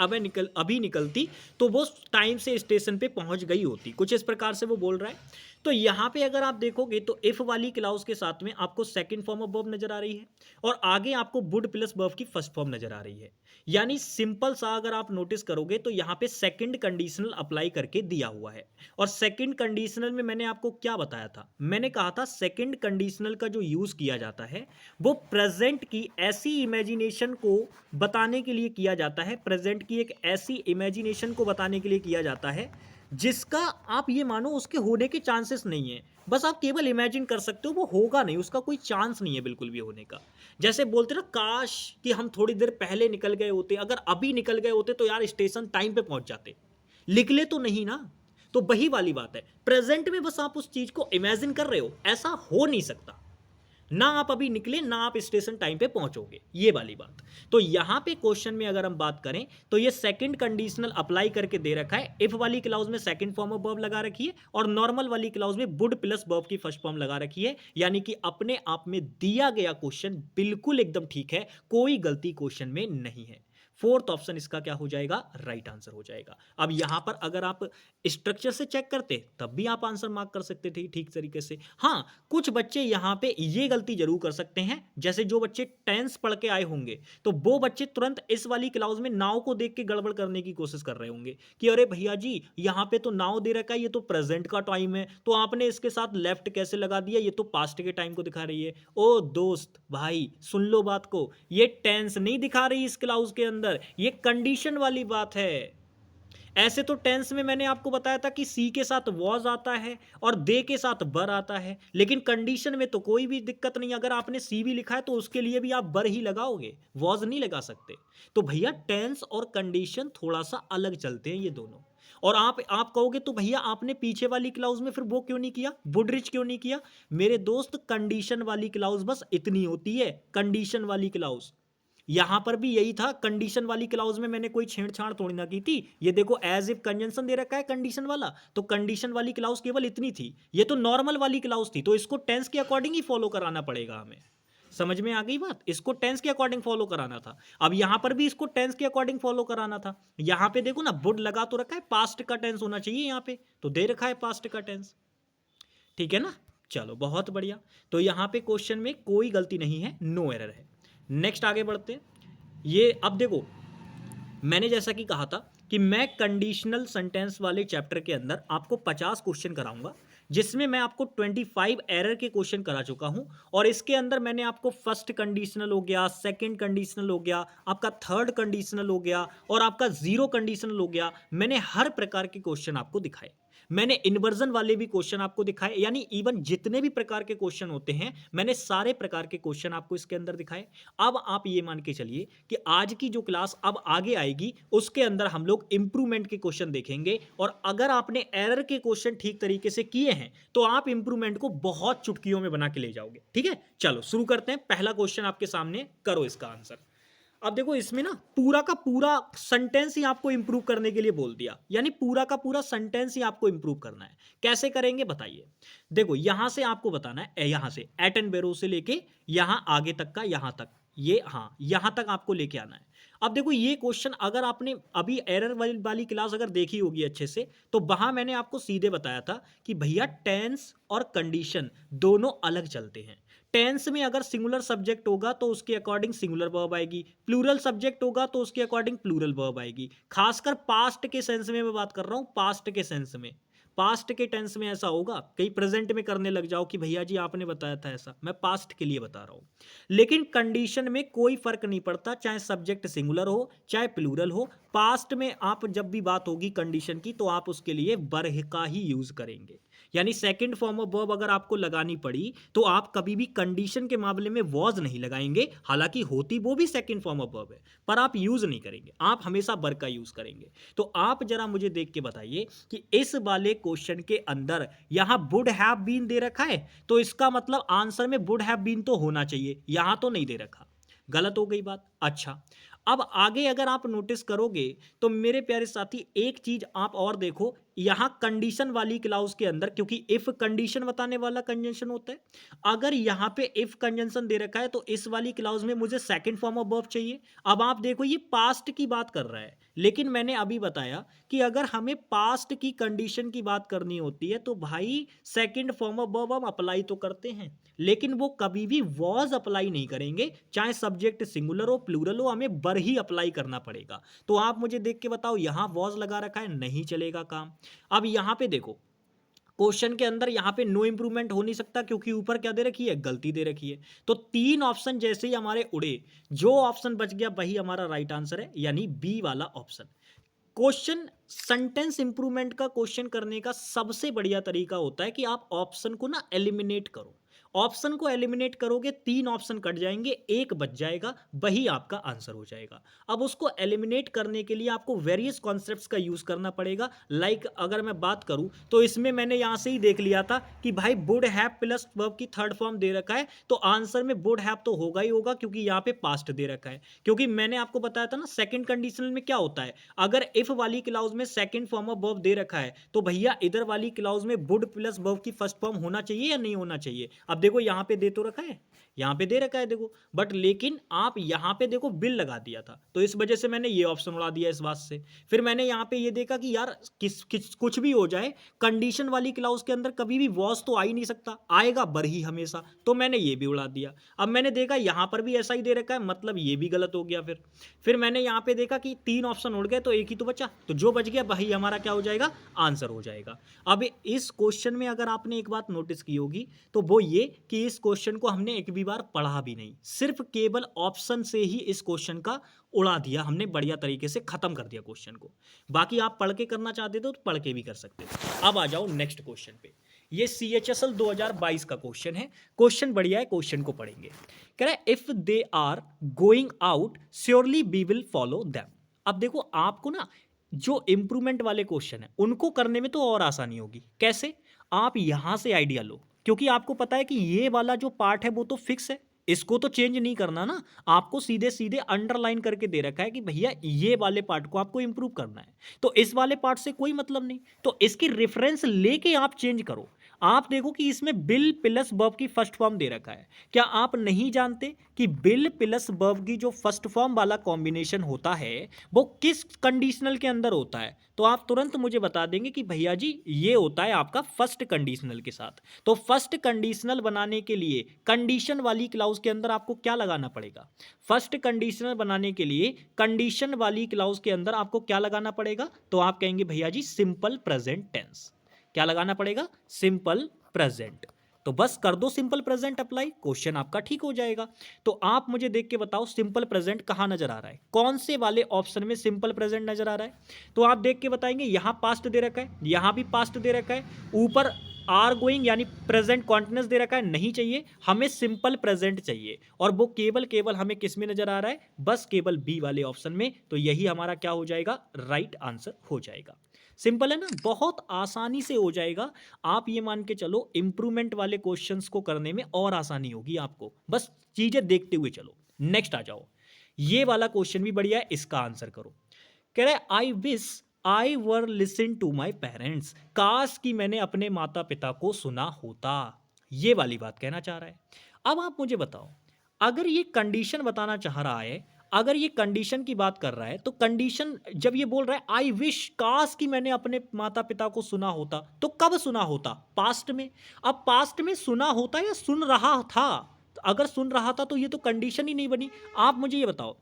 अभी निकलती तो वो टाइम से स्टेशन पे पहुंच गई होती, कुछ इस प्रकार से वो बोल रहा है। तो यहाँ पे अगर आप देखोगे तो इफ वाली क्लाउज के साथ में आपको सेकंड फॉर्म ऑफ वर्ब नजर आ रही है और आगे आपको वुड प्लस वर्ब की फर्स्ट फॉर्म नजर आ रही है। यानी सिंपल सा अगर आप नोटिस करोगे तो यहाँ पे सेकंड कंडीशनल अप्लाई करके दिया हुआ है। और सेकंड कंडीशनल में मैंने आपको क्या बताया था? मैंने कहा था सेकंड कंडीशनल का जो यूज किया जाता है वो प्रेजेंट की ऐसी इमेजिनेशन को बताने के लिए किया जाता है, प्रेजेंट की एक ऐसी इमेजिनेशन को बताने के लिए किया जाता है जिसका आप ये मानो उसके होने के चांसेस नहीं है, बस आप केवल इमेजिन कर सकते हो, वो होगा नहीं, उसका कोई चांस नहीं है बिल्कुल भी होने का। जैसे बोलते ना काश कि हम थोड़ी देर पहले निकल गए होते, अगर अभी निकल गए होते तो यार स्टेशन टाइम पे पहुंच जाते, निकले तो नहीं ना। तो वही वाली बात है, प्रेजेंट में बस आप उस चीज को इमेजिन कर रहे हो, ऐसा हो नहीं सकता। ना आप अभी निकले ना आप स्टेशन टाइम पे पहुंचोगे, ये वाली बात। तो यहां पे क्वेश्चन में अगर हम बात करें तो ये सेकंड कंडीशनल अप्लाई करके दे रखा है। इफ वाली क्लाउज में सेकंड फॉर्म ऑफ वर्ब लगा रखी है और नॉर्मल वाली क्लाउज में वुड प्लस वर्ब की फर्स्ट फॉर्म लगा रखी है। यानी कि अपने आप में दिया गया क्वेश्चन बिल्कुल एकदम ठीक है, कोई गलती क्वेश्चन में नहीं है। फोर्थ ऑप्शन इसका क्या हो जाएगा? राइट आंसर हो जाएगा। अब यहां पर अगर आप स्ट्रक्चर से चेक करते तब भी आप आंसर मार्क कर सकते थे ठीक तरीके से। हाँ, कुछ बच्चे यहां पे ये गलती जरूर कर सकते हैं, जैसे जो बच्चे टेंस पढ़ के आए होंगे तो वो बच्चे तुरंत इस वाली क्लाउज में नाव को देख के गड़बड़ करने की कोशिश कर रहे होंगे कि अरे भैया जी यहां पे तो नाव दे रखा है, ये तो प्रेजेंट का टाइम है, तो आपने इसके साथ लेफ्ट कैसे लगा दिया, ये तो पास्ट के टाइम को दिखा रही है। ओ दोस्त भाई सुन लो बात को, ये टेंस नहीं दिखा रही इस क्लाउज के अंदर, ये कंडीशन वाली बात है। ऐसे तो टेंस में मैंने आपको बताया था कि सी के साथ वॉज आता है और दे के साथ बर आता है, लेकिन कंडीशन में तो कोई भी दिक्कत नहीं। अगर आपने सी भी लिखा है तो उसके लिए भी आप बर ही लगाओगे, वॉज नहीं लगा सकते। तो भैया टेंस और कंडीशन थोड़ा सा अलग चलते हैं ये दोनों। और आप कहोगे तो भैया आपने पीछे वाली क्लाउज में फिर वो क्यों नहीं किया, वुड क्यों नहीं किया? मेरे दोस्त कंडीशन वाली क्लाउज बस इतनी होती है, कंडीशन वाली क्लाउज। यहां पर भी यही था, कंडीशन वाली क्लाउज में मैंने कोई छेड़छाड़ थोड़ी ना की थी। ये देखो एज इफ कंजंक्शन दे रखा है कंडीशन वाला, तो कंडीशन वाली क्लाउज केवल इतनी थी। ये तो नॉर्मल वाली क्लाउज थी, तो इसको टेंस के अकॉर्डिंग ही फॉलो कराना पड़ेगा हमें। समझ में आ गई बात? इसको टेंस के अकॉर्डिंग फॉलो कराना था। अब यहां पर भी इसको टेंस के अकॉर्डिंग फॉलो कराना था। यहां पे देखो ना, वुड लगा तो रखा है, पास्ट का टेंस होना चाहिए यहां पे, तो दे रखा है पास्ट का टेंस। ठीक है ना? चलो बहुत बढ़िया। तो यहां पे क्वेश्चन में कोई गलती नहीं है, नो एरर है। नेक्स्ट आगे बढ़ते हैं। ये अब देखो, मैंने जैसा कि कहा था कि मैं कंडीशनल सेंटेंस वाले चैप्टर के अंदर आपको 50 क्वेश्चन कराऊंगा, जिसमें मैं आपको 25 एरर के क्वेश्चन करा चुका हूं। और इसके अंदर मैंने आपको फर्स्ट कंडीशनल हो गया, सेकंड कंडीशनल हो गया, आपका थर्ड कंडीशनल हो गया और आपका जीरो कंडीशनल हो गया। मैंने हर प्रकार के क्वेश्चन आपको दिखाए। मैंने इन्वर्जन वाले भी क्वेश्चन आपको दिखाए, यानी इवन जितने भी प्रकार के क्वेश्चन होते हैं मैंने सारे प्रकार के क्वेश्चन आपको इसके अंदर दिखाए। अब आप ये मान के चलिए कि आज की जो क्लास अब आगे आएगी उसके अंदर हम लोग इंप्रूवमेंट के क्वेश्चन देखेंगे। और अगर आपने एरर के क्वेश्चन ठीक तरीके से किए हैं तो आप इंप्रूवमेंट को बहुत चुटकियों में बना के ले जाओगे। ठीक है, चलो शुरू करते हैं। पहला क्वेश्चन आपके सामने, करो इसका आंसर। अब देखो, इसमें ना पूरा का पूरा सेंटेंस ही आपको इंप्रूव करने के लिए बोल दिया, यानी पूरा का पूरा सेंटेंस ही आपको इंप्रूव करना है। कैसे करेंगे बताइए? देखो, यहां से आपको बताना है, यहां से एटनबरो से लेके यहां आगे तक का, यहां तक, ये हाँ यहां तक आपको लेके आना है। अब देखो, ये क्वेश्चन अगर आपने अभी एरर वाली क्लास अगर देखी होगी अच्छे से, तो वहां मैंने आपको सीधे बताया था कि भैया टेंस और कंडीशन दोनों अलग चलते हैं। टेंस में अगर सिंगुलर सब्जेक्ट होगा तो उसके अकॉर्डिंग सिंगुलर वर्ब आएगी, प्लूरल सब्जेक्ट होगा तो उसके अकॉर्डिंग प्लूरल वर्ब आएगी। खासकर पास्ट के सेंस में मैं बात कर रहा हूं, पास्ट के सेंस में। पास्ट के टेंस में ऐसा होगा, कहीं प्रेजेंट में करने लग जाओ कि भैया जी आपने बताया था ऐसा, मैं पास्ट के लिए बता रहा हूं। लेकिन कंडीशन में कोई फर्क नहीं पड़ता, चाहे सब्जेक्ट सिंगुलर हो चाहे प्लूरल हो। पास्ट में आप जब भी बात होगी कंडीशन की तो आप उसके लिए वर का ही यूज करेंगे। यानी सेकंड फॉर्म ऑफ वर्ब अगर आपको लगानी पड़ी तो आप कभी भी कंडीशन के मामले में वॉज नहीं लगाएंगे। हालांकि होती वो भी सेकंड फॉर्म ऑफ वर्ब है, पर आप यूज नहीं करेंगे, आप हमेशा वर का यूज करेंगे। तो आप जरा मुझे देख के बताइए कि इस वाले क्वेश्चन के अंदर यहां वुड हैव बीन दे रखा है, तो इसका मतलब आंसर में वुड हैव बीन तो होना चाहिए, यहां तो नहीं दे रखा। गलत हो गई बात। अच्छा, अब आगे अगर आप नोटिस करोगे तो मेरे प्यारे साथी एक चीज आप और देखो, यहां कंडीशन वाली क्लाउज के अंदर, क्योंकि इफ कंडीशन बताने वाला कंजंक्शन होता है, अगर यहां पे इफ कंजंक्शन दे रखा है तो इस वाली क्लाउज में मुझे सेकंड फॉर्म ऑफ वर्ब चाहिए। अब आप देखो, ये पास्ट की बात कर रहा है, लेकिन मैंने अभी बताया कि अगर हमें पास्ट की कंडीशन की बात करनी होती है तो भाई सेकंड फॉर्म ऑफ वर्ब हम अप्लाई तो करते हैं, लेकिन वो कभी भी वॉज अप्लाई नहीं करेंगे। चाहे सब्जेक्ट सिंगुलर हो प्लूरल हो, हमें वर ही अप्लाई करना पड़ेगा। तो आप मुझे देख के बताओ, यहां वॉज लगा रखा है, नहीं चलेगा काम। अब यहां पे देखो, क्वेश्चन के अंदर यहां पे नो इंप्रूवमेंट हो नहीं सकता, क्योंकि ऊपर क्या दे रखी है, गलती दे रखी है। तो तीन ऑप्शन जैसे ही हमारे उड़े, जो ऑप्शन बच गया वही हमारा राइट आंसर है, यानी बी वाला ऑप्शन। क्वेश्चन सेंटेंस इंप्रूवमेंट का क्वेश्चन करने का सबसे बढ़िया तरीका होता है कि आप ऑप्शन को ना एलिमिनेट करो। ऑप्शन को एलिमिनेट करोगे, तीन ऑप्शन कट जाएंगे, एक बच जाएगा, वही आपका आंसर हो जाएगा। अब उसको एलिमिनेट करने के लिए आपको वेरियस कॉन्सेप्ट्स का यूज करना पड़ेगा। लाइक अगर मैं बात करूं तो इसमें मैंने यहां से ही देख लिया था कि भाई वुड हैव प्लस वर्ब की थर्ड फॉर्म दे रखा है, तो आंसर में वुड हैव तो होगा ही होगा, क्योंकि यहां पे पास्ट दे रखा है। क्योंकि मैंने आपको बताया था ना, सेकंड कंडीशनल में क्या होता है, अगर इफ वाली क्लाउज में सेकंड फॉर्म ऑफ वर्ब दे रखा है तो भैया इधर वाली क्लाउज में वुड प्लस वर्ब की फर्स्ट फॉर्म होना चाहिए या नहीं होना चाहिए। अब देखो, यहां पे दे तो रखा है, यहां पे दे रखा है देखो, बट लेकिन आप यहां पे देखो बिल लगा दिया था, तो इस वजह से मैंने ये ऑप्शन उड़ा दिया इस बात से। फिर मैंने यहां पे ये देखा कि यार कुछ भी हो जाए, कंडीशन वाली क्लाउज के अंदर कभी भी वॉज तो आ ही नहीं सकता, आएगा बर ही हमेशा, तो मैंने ये भी उड़ा दिया। अब मैंने देखा यहां पर भी ऐसा ही दे रखा है, मतलब ये भी गलत हो गया। फिर मैंने यहां पे देखा कि तीन ऑप्शन उड़ गए तो एक ही तो बचा, तो जो बच गया वही हमारा क्या हो जाएगा, आंसर हो जाएगा। अब इस क्वेश्चन में अगर आपने एक बात नोटिस की होगी तो वो ये कि इस क्वेश्चन को हमने एक भी बार पढ़ा भी नहीं, सिर्फ केवल ऑप्शन से ही इस क्वेश्चन का उड़ा दिया हमने, बढ़िया तरीके से खत्म कर दिया क्वेश्चन को। बाकी आप पढ़ के करना चाहते थे तो पढ़ के भी कर सकते थे। अब आ जाओ नेक्स्ट क्वेश्चन पे। ये CHSL 2022 का क्वेश्चन है। क्वेश्चन बढ़िया है, क्वेश्चन को पढ़ेंगे। कह रहा है if they are going out surely we will follow them. अब देखो आपको ना जो इंप्रूवमेंट वाले क्वेश्चन है उनको करने में तो और आसानी होगी। कैसे? आप यहां से आइडिया लो, क्योंकि आपको पता है कि ये वाला जो पार्ट है वो तो फिक्स है, इसको तो चेंज नहीं करना ना। आपको सीधे सीधे अंडरलाइन करके दे रखा है कि भैया ये वाले पार्ट को आपको इंप्रूव करना है, तो इस वाले पार्ट से कोई मतलब नहीं, तो इसकी रेफरेंस लेके आप चेंज करो। आप देखो कि इसमें बिल प्लस वर्ब की फर्स्ट फॉर्म दे रखा है। क्या आप नहीं जानते कि बिल प्लस वर्ब की जो फर्स्ट फॉर्म वाला कॉम्बिनेशन होता है वो किस कंडीशनल के अंदर होता है? तो आप तुरंत मुझे बता देंगे कि भैया जी ये होता है आपका फर्स्ट कंडीशनल के साथ। तो फर्स्ट कंडीशनल बनाने के लिए कंडीशन वाली क्लाउज के अंदर आपको क्या लगाना पड़ेगा? फर्स्ट कंडीशनल बनाने के लिए कंडीशन वाली क्लाउज के अंदर आपको क्या लगाना पड़ेगा? तो आप कहेंगे भैया जी सिंपल प्रेजेंट टेंस। क्या लगाना पड़ेगा? Simple present. तो बस कर दो सिंपल प्रेजेंट अप्लाई, क्वेश्चन आपका ठीक हो जाएगा। तो आप मुझे देख के बताओ सिंपल प्रेजेंट कहां नजर आ रहा है, कौन से वाले ऑप्शन में सिंपल प्रेजेंट नजर आ रहा है? तो आप देख के बताएंगे यहां पास्ट दे रखा है, यहां भी पास्ट दे रखा है, ऊपर आर गोइंग यानी प्रेजेंट कॉन्टिन्यूस दे रखा है, नहीं चाहिए हमें, सिंपल प्रेजेंट चाहिए। और वो केवल केवल हमें किस में नजर आ रहा है? बस केवल बी वाले ऑप्शन में। तो यही हमारा क्या हो जाएगा? राइट आंसर हो जाएगा। सिंपल है ना, बहुत आसानी से हो जाएगा। आप ये मान के चलो इंप्रूवमेंट वाले क्वेश्चंस को करने में और आसानी होगी आपको, बस चीजें देखते हुए चलो। नेक्स्ट आ जाओ, ये वाला क्वेश्चन भी बढ़िया है, इसका आंसर करो। कह रहा है I wish I were listen to my parents, काश कि मैंने अपने माता पिता को सुना होता, ये वाली बात कहना चाह रहा है। अब आप मुझे बताओ, अगर ये कंडीशन बताना चाह रहा है, अगर ये कंडीशन की बात कर रहा है, तो कंडीशन जब ये बोल रहा है आई विश काश कि मैंने अपने माता पिता को सुना होता, तो कब सुना होता? पास्ट में। अब पास्ट में सुना होता या सुन रहा था? तो अगर सुन रहा था तो ये तो कंडीशन ही नहीं बनी। आप मुझे ये बताओ,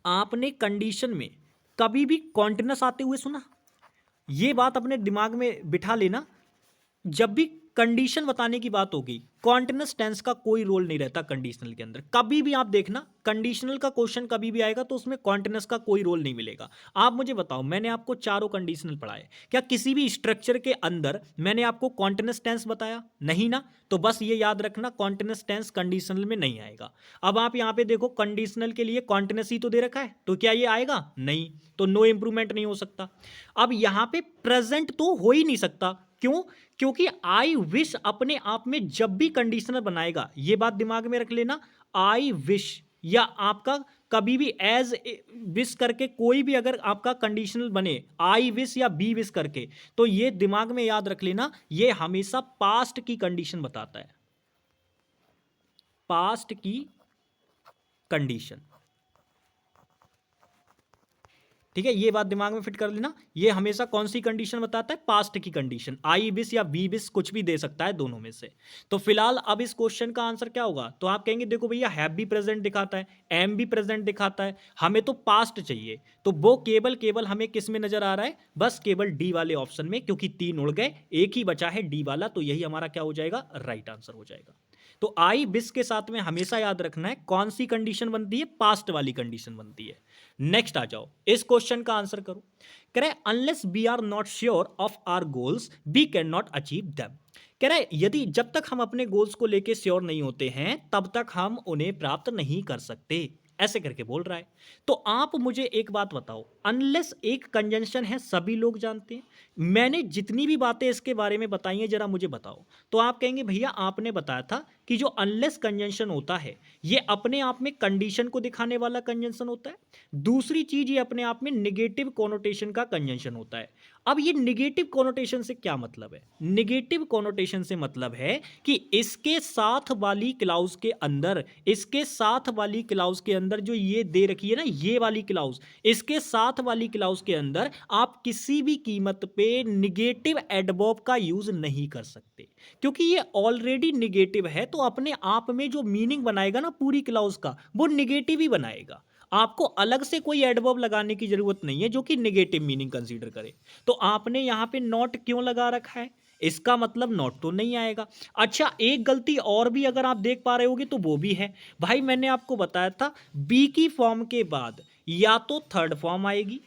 आपने कंडीशन में कभी भी कॉन्टिन्यूस आते हुए सुना? ये बात अपने दिमाग में बिठा लेना। जब भी कंडीशन बताने की बात होगी, कॉन्टिन्यूस टेंस का कोई रोल नहीं रहता कंडीशनल के अंदर। कभी भी आप देखना, कंडीशनल का क्वेश्चन कभी भी आएगा तो उसमें कॉन्टिन्यूस का कोई रोल नहीं मिलेगा। आप मुझे बताओ, मैंने आपको चारों कंडीशनल पढ़ाए, क्या किसी भी स्ट्रक्चर के अंदर मैंने आपको कॉन्टिन्यूस टेंस बताया? नहीं ना। तो बस ये याद रखना, कॉन्टिन्यूस टेंस कंडीशनल में नहीं आएगा। अब आप यहाँ पे देखो, कंडीशनल के लिए कॉन्टिन्यूस ही तो दे रखा है, तो क्या ये आएगा? नहीं, तो नो इंप्रूवमेंट नहीं हो सकता। अब यहाँ पे प्रेजेंट तो हो ही नहीं सकता। क्यों? क्योंकि आई विश अपने आप में जब भी कंडीशनल बनाएगा, ये बात दिमाग में रख लेना, आई विश या आपका कभी भी एज विश करके कोई भी अगर आपका कंडीशनल बने, आई विश या बी विश करके, तो ये दिमाग में याद रख लेना, ये हमेशा पास्ट की कंडीशन बताता है, पास्ट की कंडीशन। ठीक है, ये बात दिमाग में फिट कर लेना, ये हमेशा कौन सी कंडीशन बताता है? पास्ट की कंडीशन। आई विश या बी विश कुछ भी दे सकता है दोनों में से। तो फिलहाल अब इस क्वेश्चन का आंसर क्या होगा? तो आप कहेंगे देखो भैया हैव भी प्रेजेंट दिखाता है, एम भी प्रेजेंट दिखाता है, हमें तो पास्ट चाहिए, तो वो केवल केवल हमें किस में नजर आ रहा है? बस केवल डी वाले ऑप्शन में, क्योंकि 3 उड़ गए, एक ही बचा है डी वाला, तो यही हमारा क्या हो जाएगा? राइट आंसर हो जाएगा। तो आई विश के साथ में हमेशा याद रखना है कौन सी कंडीशन बनती है? पास्ट वाली कंडीशन बनती है। नेक्स्ट आ जाओ, इस क्वेश्चन का आंसर करो। कह रहा है unless we are not sure of our goals we can not achieve them. कह रहा है यदि जब तक हम अपने गोल्स को लेके श्योर नहीं होते हैं तब तक हम उन्हें प्राप्त नहीं कर सकते, ऐसे करके बोल रहा है। तो आप मुझे एक बात बताओ, अनलेस एक कंजंक्शन है, सभी लोग जानते हैं। मैंने जितनी भी बातें इसके बारे में बताई हैं जरा मुझे बताओ। तो आप कहेंगे भैया आपने बताया था कि जो अनलेस कंजंक्शन होता है ये अपने आप में कंडीशन को दिखाने वाला कंजंक्शन होता है। दूसरी चीज ये अपने आप में निगेटिव कोनोटेशन का कंजंक्शन होता है। अब ये निगेटिव कोनोटेशन से क्या मतलब है? निगेटिव कोनोटेशन से मतलब है कि इसके साथ वाली क्लाउज के अंदर, इसके साथ वाली क्लाउज के अंदर जो ये दे रखी है ना, ये वाली क्लाउज, इसके साथ वाली क्लाउज के अंदर आप किसी भी कीमत पे निगेटिव एडवर्ब का यूज नहीं कर सकते, क्योंकि ये ऑलरेडी निगेटिव है, तो अपने आप में जो मीनिंग बनाएगा ना पूरी क्लाउज का, वो निगेटिव ही बनाएगा। आपको अलग से कोई एडवर्ब लगाने की जरूरत नहीं है जो कि नेगेटिव मीनिंग कंसीडर करे। तो आपने यहां पे नॉट क्यों लगा रखा है, इसका मतलब नॉट तो नहीं आएगा। अच्छा, एक गलती और भी अगर आप देख पा रहे होगे तो वो भी है, भाई मैंने आपको बताया था बी की फॉर्म के बाद या तो थर्ड फॉर्म आएगी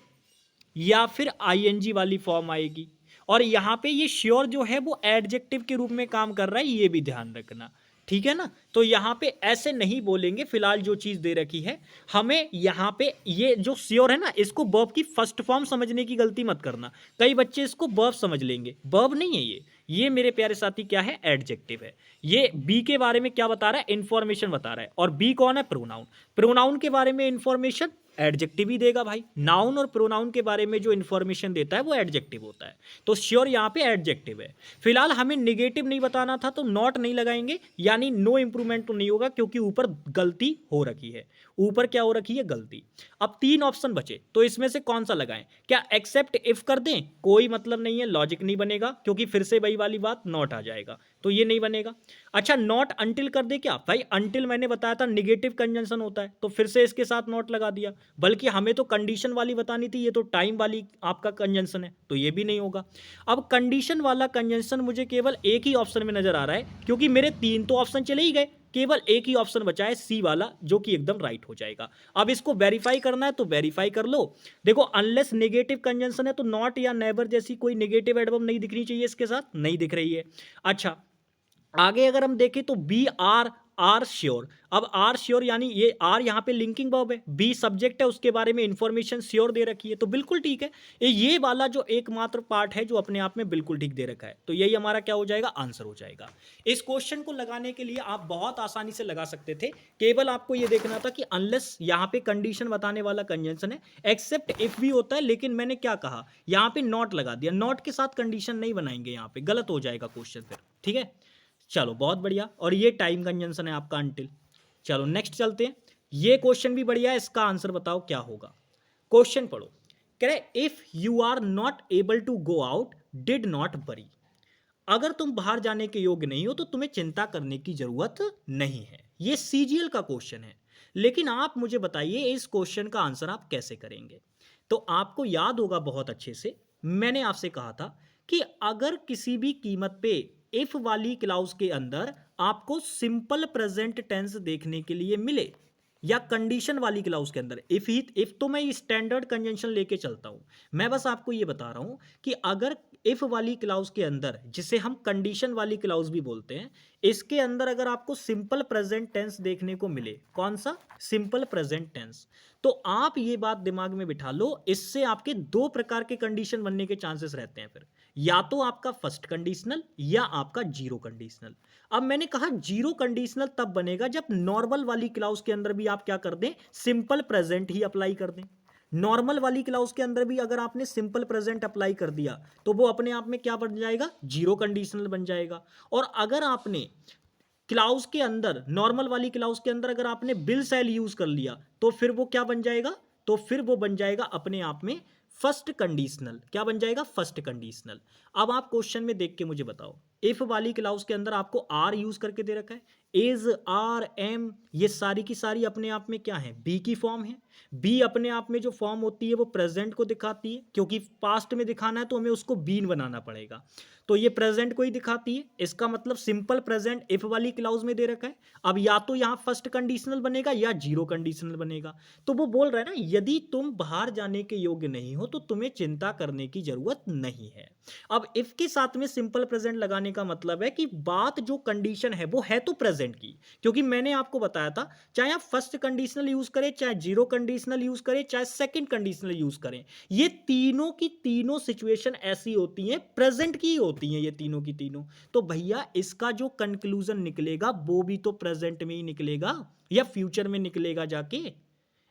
या फिर आईएनजी वाली फॉर्म आएगी, और यहां पे ये श्योर जो है वो एडजेक्टिव के रूप में काम कर रहा है, ये भी ध्यान रखना, ठीक है ना। तो यहां पे ऐसे नहीं बोलेंगे, फिलहाल जो चीज दे रखी है हमें यहां पे, ये जो श्योर है ना, इसको वर्ब की फर्स्ट फॉर्म समझने की गलती मत करना। कई बच्चे इसको वर्ब समझ लेंगे, वर्ब नहीं है ये मेरे प्यारे साथी क्या है, एडजेक्टिव है। ये बी के बारे में क्या बता रहा है, इंफॉर्मेशन बता रहा है, और बी कौन है, प्रोनाउन। प्रोनाउन के बारे में इंफॉर्मेशन एडजेक्टिव ही देगा भाई, नाउन और प्रोनाउन के बारे में जो इंफॉर्मेशन देता है वो एडजेक्टिव होता है। तो श्योर यहाँ पे एडजेक्टिव है। फिलहाल हमें निगेटिव नहीं बताना था तो नॉट नहीं लगाएंगे, यानी नो इंप्रूवमेंट तो नहीं होगा, क्योंकि ऊपर गलती हो रखी है, ऊपर क्या हो रखी है, गलती। अब तीन ऑप्शन बचे, तो इसमें से कौन सा लगाएं, क्या एक्सेप्ट इफ कर दें, कोई मतलब नहीं है, लॉजिक नहीं बनेगा, क्योंकि फिर से वही वाली बात नॉट आ जाएगा, तो ये नहीं बनेगा। अच्छा, नॉट अंटिल कर दे, क्या भाई अंटिल मैंने बताया था निगेटिव कंजंक्शन होता है, तो फिर से इसके साथ नॉट लगा दिया, बल्कि हमें तो कंडीशन वाली बतानी थी, ये तो टाइम वाली आपका कंजंक्शन है, तो ये भी नहीं होगा। अब कंडीशन वाला कंजंक्शन मुझे केवल एक ही ऑप्शन में नजर आ रहा है, क्योंकि मेरे तीन तो ऑप्शन चले ही गए, केवल एक ही ऑप्शन बचा है सी वाला, जो कि एकदम राइट हो जाएगा। अब इसको वेरीफाई करना है तो वेरीफाई कर लो। देखो, अनलेस नेगेटिव कंजंक्शन है तो नॉट या नेवर जैसी कोई नेगेटिव एडवर्ब नहीं दिखनी चाहिए, इसके साथ नहीं दिख रही है। अच्छा, आगे अगर हम देखें तो बी आर, आर श्योर। अब आर श्योर यानी ये आर यहाँ पे लिंकिंग वर्ब है, बी सब्जेक्ट है, उसके बारे में इंफॉर्मेशन श्योर दे रखी है, तो बिल्कुल ठीक है। ये वाला जो एकमात्र पार्ट है जो अपने आप में बिल्कुल ठीक दे रखा है, तो यही हमारा क्या हो जाएगा, आंसर हो जाएगा। इस क्वेश्चन को लगाने के लिए आप बहुत आसानी से लगा सकते थे, केवल आपको ये देखना था कि अनलेस यहाँ पे कंडीशन बताने वाला कंजंक्शन है, एक्सेप्ट इफ भी होता है, लेकिन मैंने क्या कहा, यहाँ पे नॉट लगा दिया, नॉट के साथ कंडीशन नहीं बनाएंगे, यहाँ पे गलत हो जाएगा क्वेश्चन फिर, ठीक है। चलो बहुत बढ़िया, और ये टाइम कंजंक्शन है आपका अंटिल। चलो नेक्स्ट चलते हैं, ये क्वेश्चन भी बढ़िया है, इसका आंसर बताओ क्या होगा। क्वेश्चन पढ़ो, कह रहे if you are not able to go out did not worry. अगर तुम बाहर जाने के योग्य नहीं हो तो तुम्हें चिंता करने की जरूरत नहीं है। ये सीजीएल का क्वेश्चन है, लेकिन आप मुझे बताइए इस क्वेश्चन का आंसर आप कैसे करेंगे। तो आपको याद होगा बहुत अच्छे से, मैंने आपसे कहा था कि अगर किसी भी कीमत पे इफ वाली क्लाउज के अंदर आपको सिंपल प्रेजेंट टेंस देखने के लिए मिले, या कंडीशन वाली क्लाउज के अंदर इफ तो मैं स्टैंडर्ड कंजंक्शन लेके चलता हूं, मैं बस आपको ये बता रहा हूं कि अगर इफ वाली क्लाउज के अंदर, जिसे हम कंडीशन वाली क्लाउज भी बोलते हैं, इसके अंदर अगर आपको सिंपल प्रेजेंट टेंस देखने को मिले, कौन सा, सिंपल प्रेजेंट टेंस, तो आप ये बात दिमाग में बिठा लो, इससे आपके दो प्रकार के कंडीशन बनने के चांसेस रहते हैं फिर, या तो आपका फर्स्ट कंडीशनल या आपका जीरो कंडीशनल। अब मैंने कहा जीरो कंडीशनल तब बनेगा जब नॉर्मल वाली क्लाउज के अंदर भी आप क्या कर दें, सिंपल प्रेजेंट ही अप्लाई कर दें। नॉर्मल वाली क्लाउज के अंदर भी अगर आपने सिंपल प्रेजेंट अप्लाई कर दिया तो वो अपने आप में क्या बन जाएगा, जीरो कंडीशनल बन जाएगा। और अगर आपने क्लाउज के अंदर, नॉर्मल वाली क्लाउज के अंदर अगर आपने बिल सेल यूज कर लिया तो फिर वो क्या बन जाएगा, तो फिर वो बन जाएगा अपने आप में फर्स्ट कंडीशनल। क्या बन जाएगा, फर्स्ट कंडीशनल। अब आप क्वेश्चन में देख के मुझे बताओ, इफ वाली क्लाउज के अंदर आपको आर यूज करके दे रखा है, इज, आर, एम, ये सारी की सारी अपने आप में क्या है, बी की फॉर्म है। बी अपने आप में जो फॉर्म होती है वो प्रेजेंट को दिखाती है, क्योंकि पास्ट में दिखाना है तो हमें उसको बीन बनाना पड़ेगा, तो ये प्रेजेंट को ही दिखाती है। इसका मतलब सिंपल प्रेजेंट इफ वाली क्लाउज में दे रखा है। अब या तो यहां फर्स्ट कंडीशनल बनेगा या जीरो कंडीशनल बनेगा। तो वो बोल रहा है ना, यदि तुम बाहर जाने के योग्य नहीं हो तो तुम्हें चिंता करने की जरूरत नहीं है। अब इफ के साथ में सिंपल प्रेजेंट लगाने का मतलब है कि बात जो कंडीशन है वो है तो प्रेजेंट की, क्योंकि मैंने आपको बताया था चाहे आप फर्स्ट कंडीशनल यूज करें, चाहे जीरो कंडीशनल यूज करें, चाहे सेकंड कंडीशनल यूज करें, ये तीनों की तीनों सिचुएशन ऐसी होती हैं, प्रेजेंट की होती हैं ये तीनों की तीनों। तो भैया इसका जो कंक्लूजन निकलेगा वो भी तो प्रेजेंट में ही निकलेगा या फ्यूचर में निकलेगा जाके।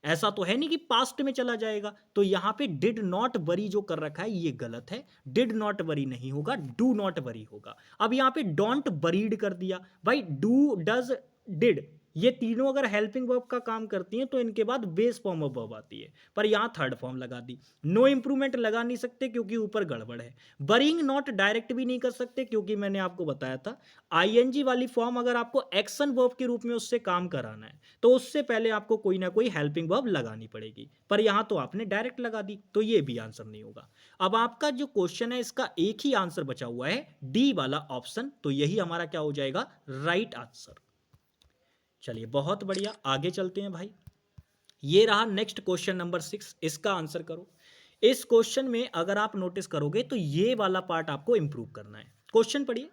ऐसा तो है नहीं कि पास्ट में चला जाएगा। तो यहां पे डिड नॉट वरी जो कर रखा है ये गलत है, डिड नॉट वरी नहीं होगा, डू नॉट वरी होगा। अब यहां पे डोंट वरीड कर दिया, भाई डू, डज, डिड, ये तीनों अगर हेल्पिंग वर्ब का काम करती हैं तो इनके बाद बेस फॉर्म ऑफ वर्ब आती है, पर यहाँ थर्ड फॉर्म लगा दी। नो इंप्रूवमेंट लगा नहीं सकते क्योंकि ऊपर गड़बड़ है। बरिंग नॉट डायरेक्ट भी नहीं कर सकते क्योंकि मैंने आपको बताया था आईएनजी वाली फॉर्म अगर आपको एक्शन वर्ब के रूप में उससे काम कराना है तो उससे पहले आपको कोई ना कोई हेल्पिंग वर्ब लगानी पड़ेगी, पर यहाँ तो आपने डायरेक्ट लगा दी, तो ये भी आंसर नहीं होगा। अब आपका जो क्वेश्चन है इसका एक ही आंसर बचा हुआ है, डी वाला ऑप्शन, तो यही हमारा क्या हो जाएगा, राइट आंसर। चलिए बहुत बढ़िया, आगे चलते हैं भाई। ये रहा नेक्स्ट क्वेश्चन नंबर 6, इसका आंसर करो। इस क्वेश्चन में अगर आप नोटिस करोगे तो ये वाला पार्ट आपको इंप्रूव करना है। क्वेश्चन पढ़िए,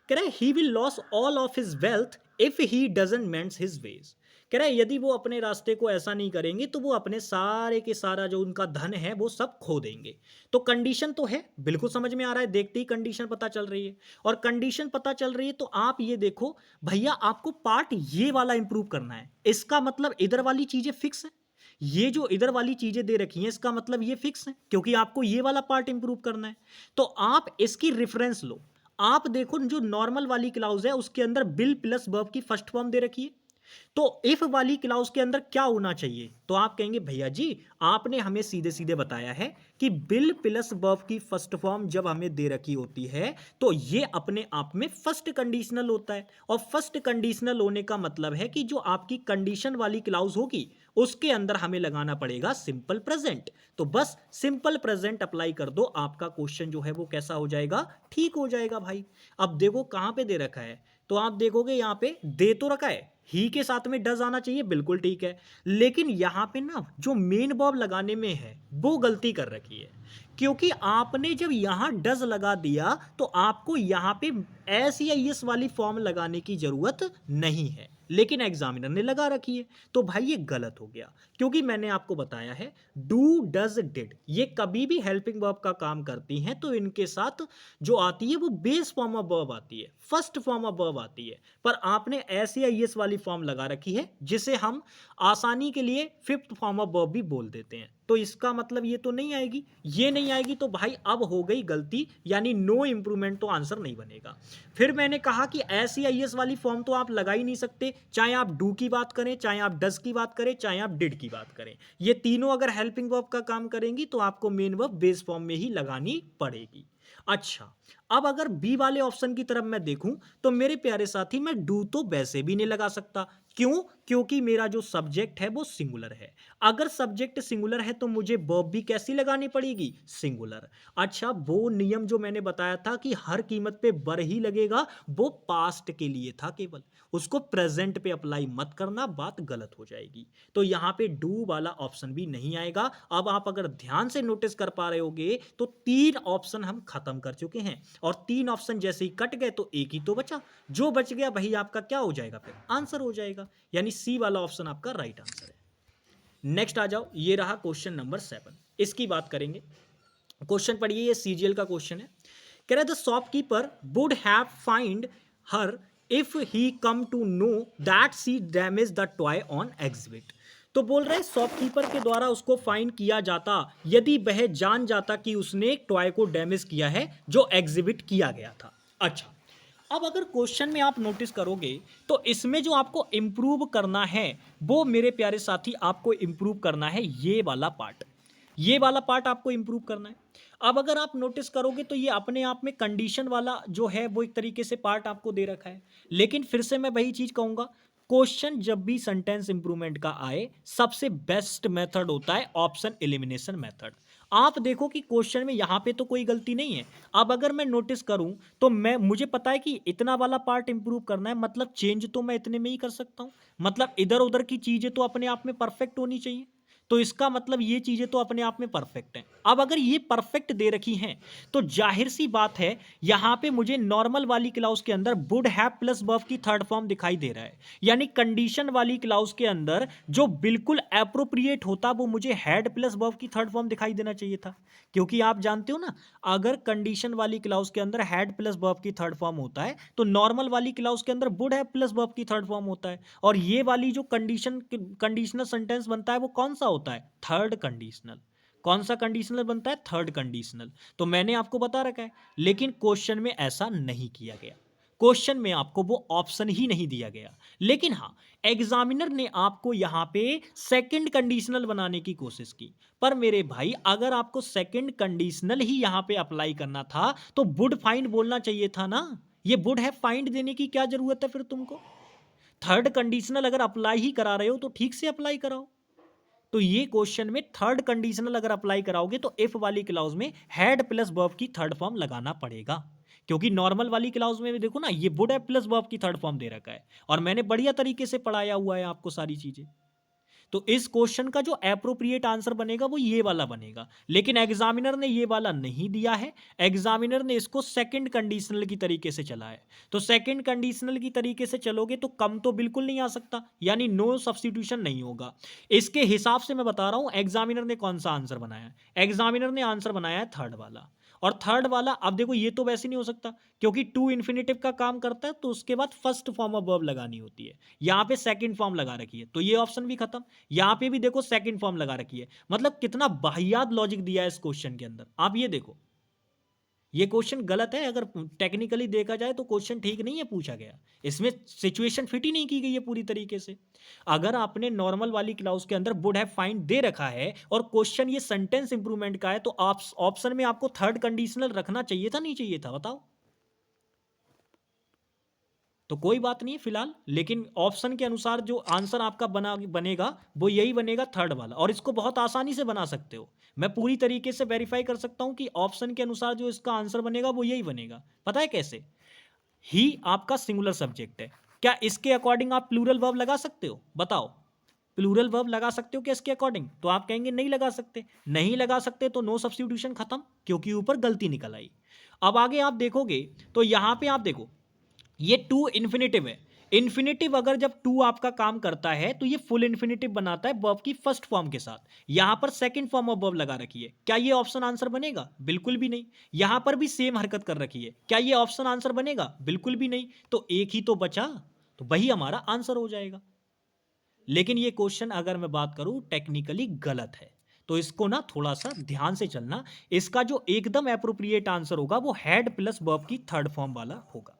कह रहा है he will lose all of his wealth if he doesn't mends his ways. कह रहा है यदि वो अपने रास्ते को ऐसा नहीं करेंगे तो वो अपने सारे के सारा जो उनका धन है वो सब खो देंगे। तो कंडीशन तो है, बिल्कुल समझ में आ रहा है, देखते ही कंडीशन पता चल रही है। और कंडीशन पता चल रही है तो आप ये देखो भैया, आपको पार्ट ये वाला इंप्रूव करना है। इसका मतलब इधर वाली चीजें फिक्स है, ये जो इधर वाली चीजें दे रखी हैं इसका मतलब ये फिक्स है क्योंकि आपको ये वाला पार्ट इंप्रूव करना है। तो आप इसकी रेफरेंस लो, आप देखो जो नॉर्मल वाली क्लाउज है उसके अंदर बिल प्लस वर्ब की फर्स्ट फॉर्म दे रखी है, तो इफ वाली क्लाउज के अंदर क्या होना चाहिए, तो आप कहेंगे भैया जी आपने हमें सीधे सीधे बताया है कि बिल प्लस वर्ब की फर्स्ट फॉर्म जब हमें दे रखी होती है तो ये अपने आप में फर्स्ट कंडीशनल होता है, और फर्स्ट कंडीशनल होने का मतलब है कि जो आपकी कंडीशन वाली क्लाउज होगी उसके अंदर हमें लगाना पड़ेगा सिंपल प्रेजेंट। तो बस सिंपल प्रेजेंट अप्लाई कर दो, आपका क्वेश्चन जो है वो कैसा हो जाएगा, ठीक हो जाएगा भाई। अब देखो कहां पे दे रखा है, तो आप देखोगे यहां पे दे तो रखा है, ही के साथ में डज आना चाहिए, बिल्कुल ठीक है, लेकिन यहां पे ना जो मेन वर्ब लगाने में है वो गलती कर रखी है, क्योंकि आपने जब यहां डज लगा दिया तो आपको यहां पे एस या यस वाली फॉर्म लगाने की जरूरत नहीं है, लेकिन एग्जामिनर ने लगा रखी है। तो भाई ये गलत हो गया, क्योंकि मैंने आपको बताया है डू डज डिड ये कभी भी हेल्पिंग वर्ब का काम करती हैं तो इनके साथ जो आती है वो बेस फॉर्म ऑफ वर्ब आती है, फर्स्ट फॉर्म ऑफ वर्ब आती है, पर आपने एस या यस वाली फॉर्म लगा रखी है जिसे हम आसानी के लिए फिफ्थ फॉर्म ऑफ वर्ब भी बोल देते हैं। तो इसका मतलब ये तो नहीं आएगी, ये नहीं आएगी, तो भाई अब हो गई गलती, यानी नो इंप्रूवमेंट, तो आंसर नहीं बनेगा। फिर मैंने कहा कि एस या यस वाली फॉर्म तो आप लगा ही नहीं सकते, चाहे आप डू की बात करें, चाहे आप डज की बात करें, चाहे आप डिड की बात करें, ये तीनों अगर हेल्पिंग वर्ब का काम करेंगी तो आपको मेन वर्ब बेस फॉर्म में ही लगानी पड़ेगी। अच्छा, अब अगर बी वाले ऑप्शन की तरफ मैं देखूं तो मेरे प्यारे साथी मैं डू तो वैसे भी नहीं लगा सकता, क्यों, क्योंकि मेरा जो सब्जेक्ट है वो सिंगुलर है। अगर सब्जेक्ट सिंगुलर है तो मुझे वर्ब भी कैसी लगानी पड़ेगी, सिंगुलर। अच्छा, वो नियम जो मैंने बताया था कि हर कीमत पे बर ही लगेगा, वो पास्ट के लिए था केवल, उसको प्रेजेंट पे अप्लाई मत करना, बात गलत हो जाएगी। तो यहां पे डू वाला ऑप्शन भी नहीं आएगा। अब आप अगर ध्यान से नोटिस कर पा रहे होगे तो 3 ऑप्शन हम खत्म कर चुके हैं, और 3 ऑप्शन जैसे ही कट गए तो एक ही तो बचा, जो बच गया वही आपका क्या हो जाएगा, फिर आंसर हो जाएगा, यानी सी वाला ऑप्शन आपका राइट आंसर है। नेक्स्ट आ जाओ, ये रहा क्वेश्चन नंबर 7, इसकी बात करेंगे। क्वेश्चन पढ़िए, ये सीजीएल का क्वेश्चन है। कह रहा है the shopkeeper would have find her if he come to know that she damage the toy on exhibit. तो बोल रहे शॉपकीपर के द्वारा उसको फाइन किया जाता यदि वह जान जाता कि उसने एक टॉय को डैमेज किया है जो एग्जिबिट किया गया था। अच्छा, अब अगर क्वेश्चन में आप नोटिस करोगे तो इसमें जो आपको इंप्रूव करना है वो मेरे प्यारे साथी आपको इंप्रूव करना है ये वाला पार्ट, ये वाला पार्ट आपको इंप्रूव करना है। अब अगर आप नोटिस करोगे तो ये अपने आप में कंडीशन वाला जो है वो एक तरीके से पार्ट आपको दे रखा है, लेकिन फिर से मैं वही चीज कहूंगा, क्वेश्चन जब भी सेंटेंस इंप्रूवमेंट का आए सबसे बेस्ट मेथड होता है ऑप्शन एलिमिनेशन मेथड। आप देखो कि क्वेश्चन में यहां पे तो कोई गलती नहीं है। अब अगर मैं नोटिस करूं तो मुझे पता है कि इतना वाला पार्ट इंप्रूव करना है, मतलब चेंज तो मैं इतने में ही कर सकता हूं, मतलब इधर उधर की चीजें तो अपने आप में परफेक्ट होनी चाहिए, तो इसका मतलब ये चीजें तो अपने आप में परफेक्ट हैं। अब अगर ये परफेक्ट दे रखी हैं तो जाहिर सी बात है यहां पे मुझे नॉर्मल वाली क्लाउज के अंदर वुड हैव प्लस वर्ब की थर्ड फॉर्म दिखाई दे रहा है, यानी कंडीशन वाली क्लाउज के अंदर जो बिल्कुल एप्रोप्रिएट होता वो मुझे हैड प्लस वर्ब की थर्ड फॉर्म दिखाई देना चाहिए था, क्योंकि आप जानते हो ना अगर कंडीशन वाली क्लाउज के अंदर हैड प्लस वर्ब की थर्ड फॉर्म होता है तो नॉर्मल वाली क्लाउज के अंदर वुड हैव प्लस वर्ब की थर्ड फॉर्म होता है, और ये वाली जो कंडीशनल सेंटेंस बनता है वो कौन सा होता है, थर्ड कंडीशनल। कौन सा कंडीशनल बनता है, थर्ड कंडीशनल। तो मैंने आपको बता रखा है, लेकिन क्वेश्चन में ऐसा नहीं किया गया। क्वेश्चन में आपको वो ऑप्शन ही नहीं दिया गया। लेकिन हाँ, एग्जामिनर ने आपको यहाँ पे सेकंड कंडीशनल बनाने की कोशिश की। पर मेरे भाई, अगर आपको सेकंड कंडीशनल ही यहाँ पे अप्लाई करना था तो वुड फाइंड बोलना चाहिए था ना। ये वुड हैव फाइंड देने की क्या जरूरत है फिर तुमको? थर्ड कंडीशनल अगर अप्लाई ही करा रहे हो तो ठीक से अप्लाई कराओ। तो ये क्वेश्चन में थर्ड कंडीशनल अगर अप्लाई कराओगे तो इफ वाली क्लाउज में हैड प्लस वर्ब की थर्ड फॉर्म लगाना पड़ेगा। क्योंकि नॉर्मल वाली क्लाउज में भी देखो ना, ये वुड हैव प्लस वर्ब की थर्ड फॉर्म दे रखा है और मैंने बढ़िया तरीके से पढ़ाया हुआ है आपको सारी चीजें। तो इस क्वेश्चन का जो एप्रोप्रिएट आंसर बनेगा वो ये वाला बनेगा, लेकिन एग्जामिनर ने ये वाला नहीं दिया है। एग्जामिनर ने इसको सेकंड कंडीशनल की तरीके से चला है। तो सेकंड कंडीशनल की तरीके से चलोगे तो कम तो बिल्कुल नहीं आ सकता, यानी नो सब्स्टिट्यूशन नहीं होगा। इसके हिसाब से मैं बता रहा हूं एग्जामिनर ने कौन सा आंसर बनाया है। एग्जामिनर ने आंसर बनाया है थर्ड वाला। और थर्ड वाला, अब देखो ये तो वैसे नहीं हो सकता क्योंकि टू इन्फिनेटिव का काम करता है, तो उसके बाद फर्स्ट फॉर्म ऑफ वर्ब लगानी होती है। यहां पे सेकंड फॉर्म लगा रखी है, तो ये ऑप्शन भी खत्म। यहां पे भी देखो सेकंड फॉर्म लगा रखी है। मतलब कितना वाहियात लॉजिक दिया है इस क्वेश्चन के अंदर। आप ये देखो, ये क्वेश्चन गलत है। अगर टेक्निकली देखा जाए तो क्वेश्चन ठीक नहीं है पूछा गया। इसमें सिचुएशन फिट ही नहीं की गई है पूरी तरीके से। अगर आपने नॉर्मल वाली क्लाउज के अंदर वुड हैव फाइंड दे रखा है और क्वेश्चन ये सेंटेंस इंप्रूवमेंट का है, तो ऑप्शन में आपको थर्ड कंडीशनल रखना चाहिए था नहीं चाहिए था? बताओ। तो कोई बात नहीं है फिलहाल, लेकिन ऑप्शन के अनुसार जो आंसर आपका बनेगा वो यही बनेगा, थर्ड वाला। और इसको बहुत आसानी से बना सकते हो। मैं पूरी तरीके से वेरीफाई कर सकता हूं कि ऑप्शन के अनुसार जो इसका आंसर बनेगा वो यही बनेगा। पता है कैसे? ही आपका सिंगुलर सब्जेक्ट है। क्या इसके अकॉर्डिंग आप प्लूरल वर्ब लगा सकते हो? बताओ। प्लूरल वर्ब लगा सकते हो क्या इसके अकॉर्डिंग? तो आप कहेंगे नहीं लगा सकते। नहीं लगा सकते तो नो सब्स्टिट्यूशन खत्म, क्योंकि ऊपर गलती निकल आई। अब आगे आप देखोगे तो यहां पे आप देखो, ये टू इन्फिनेटिव है। इन्फिनेटिव अगर जब टू आपका काम करता है तो ये फुल इन्फिनेटिव बनाता है वर्ब की फर्स्ट फॉर्म के साथ। यहां पर सेकंड फॉर्म ऑफ वर्ब लगा रखी है। क्या ये ऑप्शन आंसर बनेगा? बिल्कुल भी नहीं। यहां पर भी सेम हरकत कर रखी है। क्या ये ऑप्शन आंसर बनेगा? बिल्कुल भी नहीं। तो एक ही तो बचा, तो वही हमारा आंसर हो जाएगा। लेकिन ये क्वेश्चन अगर मैं बात करूं टेक्निकली गलत है, तो इसको ना थोड़ा सा ध्यान से चलना। इसका जो एकदम एप्रोप्रिएट आंसर होगा वो हैड प्लस वर्ब की थर्ड फॉर्म वाला होगा।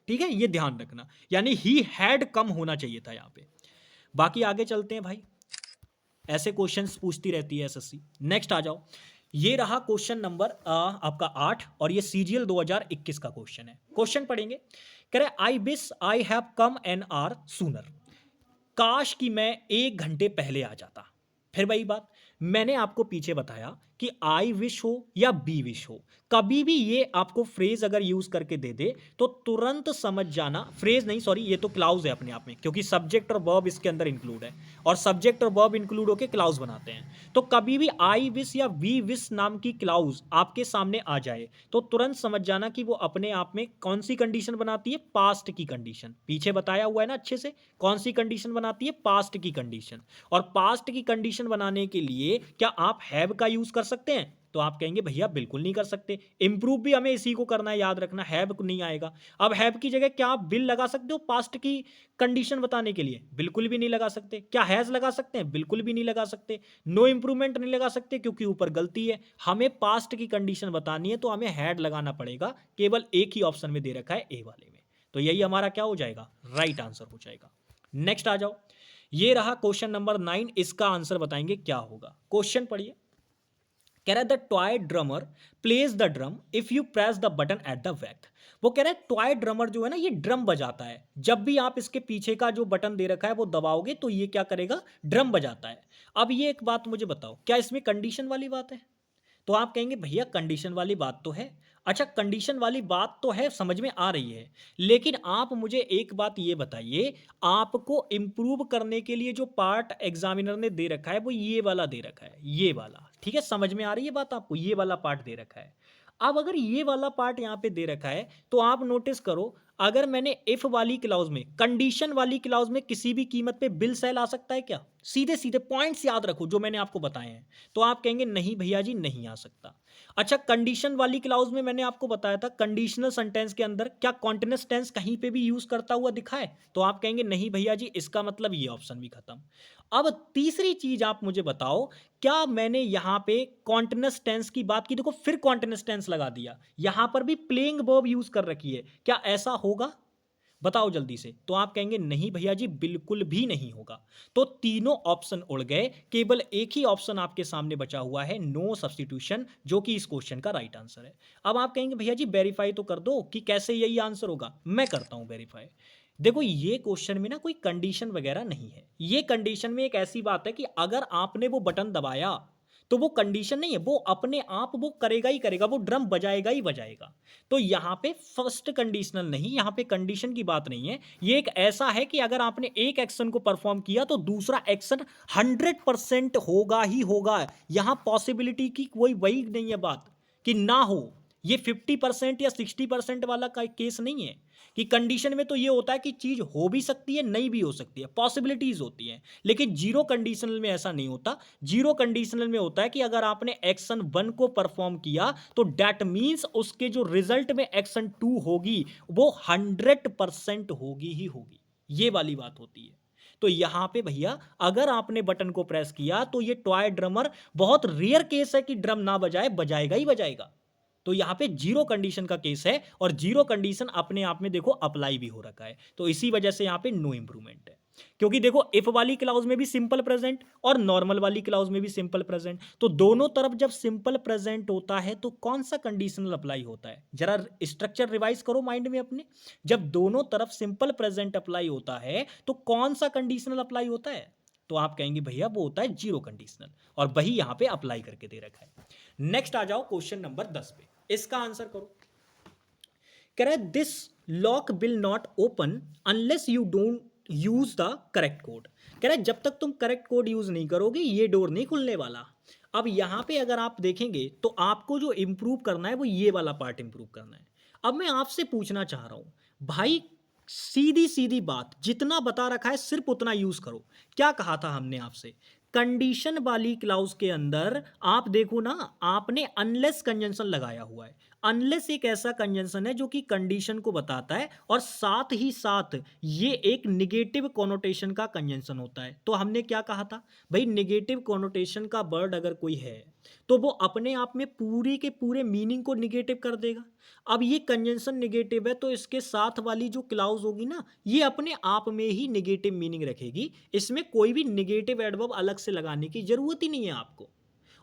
ठीक है, ये ध्यान रखना। यानी ही हैड कम होना चाहिए था यहां पे। बाकी आगे चलते हैं भाई, ऐसे क्वेश्चंस पूछती रहती है एसएससी। नेक्स्ट आ जाओ। ये रहा क्वेश्चन नंबर आपका 8 और ये सीजीएल 2021 का क्वेश्चन है। क्वेश्चन पढ़ेंगे। कह रहे आई wish I have come an hour sooner. काश कि मैं 1 घंटे पहले आ जाता। फिर वही बात, मैंने आपको पीछे बताया कि आई विश हो या बी विश हो, कभी भी ये आपको फ्रेज अगर यूज करके दे दे तो तुरंत समझ जाना। फ्रेज नहीं, सॉरी, ये तो क्लाउज है अपने आप में, क्योंकि सब्जेक्ट और वर्ब इसके अंदर इंक्लूड है और सब्जेक्ट और वर्ब इंक्लूड होकर क्लाउज बनाते हैं। तो कभी भी आई विश या वी विश नाम की क्लाउज आपके सामने आ जाए तो तुरंत समझ जाना कि वो अपने आप में कौन सी कंडीशन बनाती है? पास्ट की कंडीशन। पीछे बताया हुआ है ना अच्छे से, कौन सी कंडीशन बनाती है? पास्ट की कंडीशन। और पास्ट की कंडीशन बनाने के लिए क्या आप हैव का यूज कर सकते हैं? तो आप कहेंगे भैया बिल्कुल नहीं कर सकते। इंप्रूव भी हमें इसी को करना है, याद रखना, हैव नहीं आएगा। अब हैव की जगह क्या आप विल लगा सकते हो पास्ट की कंडीशन बताने के लिए? बिल्कुल भी नहीं लगा सकते। क्या हैज लगा सकते हैं? बिल्कुल भी नहीं लगा सकते। नो इंप्रूवमेंट नहीं लगा सकते क्योंकि ऊपर गलती है। हमें पास्ट की कंडीशन बतानी है तो हमें हैड लगाना पड़ेगा। केवल एक ही ऑप्शन में दे रखा है, ए वाले में। तो यही हमारा क्या हो जाएगा? राइट आंसर हो जाएगा। नेक्स्ट आ जाओ। ये रहा क्वेश्चन नंबर 9। इसका आंसर बताएंगे क्या होगा। क्वेश्चन पढ़िए। कह रहा है the toy drummer plays the drum if you press the button at the back. वो कह रहा है टॉय ड्रमर जो है ना, ये ड्रम बजाता है। जब भी आप इसके पीछे का जो बटन दे रखा है वो दबाओगे तो ये क्या करेगा? ड्रम बजाता है। अब ये एक बात मुझे बताओ, क्या इसमें कंडीशन वाली बात है? तो आप कहेंगे भैया कंडीशन वाली बात तो है। अच्छा, कंडीशन वाली बात तो है, समझ में आ रही है। लेकिन आप मुझे एक बात ये बताइए, आपको इंप्रूव करने के लिए जो पार्ट एग्जामिनर ने दे रखा है वो ये वाला दे रखा है, ये वाला। ठीक है, समझ में आ रही है बात आपको? ये वाला पार्ट दे रखा है। अब अगर ये वाला पार्ट यहाँ पे दे रखा है तो आप नोटिस करो, अगर मैंने इफ वाली क्लाउज में, कंडीशन वाली क्लाउज में किसी भी कीमत पे बिल सेल आ सकता है क्या? सीधे सीधे पॉइंट्स याद रखो जो मैंने आपको बताए हैं। तो आप कहेंगे नहीं भैया जी, नहीं आ सकता। अच्छा, कंडीशन वाली क्लाउज में मैंने आपको बताया था कंडीशनल सेंटेंस के अंदर क्या कॉन्टिन्यूअस टेंस कहीं पे भी यूज करता हुआ दिखा है? तो आप कहेंगे नहीं भैया जी, इसका मतलब ये ऑप्शन भी खत्म। अब तीसरी चीज आप मुझे बताओ, क्या मैंने यहां पे कॉन्टिन्यूअस टेंस की बात की, देखो फिर कॉन्टिन्यूअस टेंस लगा दिया, यहां पर भी प्लेइंग वर्ब यूज कर रखी है, क्या ऐसा होगा? बताओ जल्दी से। तो आप कहेंगे नहीं भैया जी, बिल्कुल भी नहीं होगा। तो तीनों ऑप्शन उड़ गए, केवल एक ही ऑप्शन आपके सामने बचा हुआ है, नो सब्स्टिट्यूशन, जो कि इस क्वेश्चन का राइट आंसर है। अब आप कहेंगे भैया जी वेरीफाई तो कर दो कि कैसे यही आंसर होगा। मैं करता हूं वेरीफाई। देखो ये क्वेश्चन में ना कोई कंडीशन वगैरह नहीं है, ये कंडीशन में एक ऐसी बात है कि अगर आपने वो बटन दबाया तो वो कंडीशन नहीं है, वो अपने आप वो करेगा ही करेगा, वो ड्रम बजाएगा ही बजाएगा। तो यहां पे फर्स्ट कंडीशनल नहीं, यहां पे कंडीशन की बात नहीं है, ये एक ऐसा है कि अगर आपने एक एक्शन को परफॉर्म किया तो दूसरा एक्शन 100% होगा ही होगा। यहां पॉसिबिलिटी की कोई वही नहीं है बात कि ना हो। ये 50% या 60% वाला का केस नहीं है कि कंडीशन में तो ये होता है कि चीज हो भी सकती है, नहीं भी हो सकती है, पॉसिबिलिटीज होती है। लेकिन जीरो कंडीशनल में ऐसा नहीं होता। जीरो कंडीशनल में होता है कि अगर आपने एक्शन 1 को परफॉर्म किया तो डेट मींस उसके जो रिजल्ट में एक्शन 2 होगी वो 100% होगी ही होगी। ये वाली बात होती है। तो यहां पे भैया अगर आपने बटन को प्रेस किया तो ये टॉय ड्रमर, बहुत रेयर केस है कि ड्रम ना बजाए, बजाएगा ही बजाएगा। तो यहां पे जीरो कंडीशन का केस है, और जीरो कंडीशन अपने आप में देखो अप्लाई भी हो रखा है, तो इसी वजह से यहां पे नो इंप्रूवमेंट है। क्योंकि देखो इफ वाली क्लाउज में भी सिंपल प्रेजेंट और नॉर्मल वाली क्लाउज में भी सिंपल प्रेजेंट, तो दोनों तरफ जब सिंपल प्रेजेंट होता है तो कौन सा कंडीशनल अप्लाई होता है, जरा स्ट्रक्चर रिवाइज करो माइंड में अपने। जब दोनों तरफ सिंपल प्रेजेंट अप्लाई होता है तो कौन सा कंडीशनल अप्लाई होता है? तो आप कहेंगे भैया वो होता है जीरो कंडीशनल, और वही यहां पे अप्लाई करके दे रखा है। नेक्स्ट आ जाओ क्वेश्चन नंबर 10 पे, इसका आंसर करो। कह रहा है this lock will not open unless you don't use the correct code. कह रहा है जब तक तुम करेक्ट कोड यूज नहीं करोगे ये डोर नहीं खुलने वाला। अब यहां पे अगर आप देखेंगे तो आपको जो इंप्रूव करना है वो ये वाला पार्ट इंप्रूव करना है। अब मैं आपसे पूछना चाह रहा हूं भाई, सीधी सीधी बात, जितना बता रखा है सिर्फ उतना यूज करो। क्या कहा था हमने आपसे? कंडीशन वाली क्लाउज के अंदर आप देखो ना, आपने अनलेस कंजंक्शन लगाया हुआ है। अनलेस एक ऐसा कंजंक्शन है जो कि कंडीशन को बताता है, और साथ ही साथ ये एक निगेटिव कॉनोटेशन का कंजंक्शन होता है। तो हमने क्या कहा था भाई, निगेटिव कॉनोटेशन का वर्ड अगर कोई है तो वो अपने आप में पूरे के पूरे मीनिंग को निगेटिव कर देगा। अब ये कंजंक्शन निगेटिव है तो इसके साथ वाली जो क्लाउज होगी ना, ये अपने आप में ही निगेटिव मीनिंग रखेगी। इसमें कोई भी निगेटिव एडवर्ब अलग से लगाने की जरूरत ही नहीं है आपको।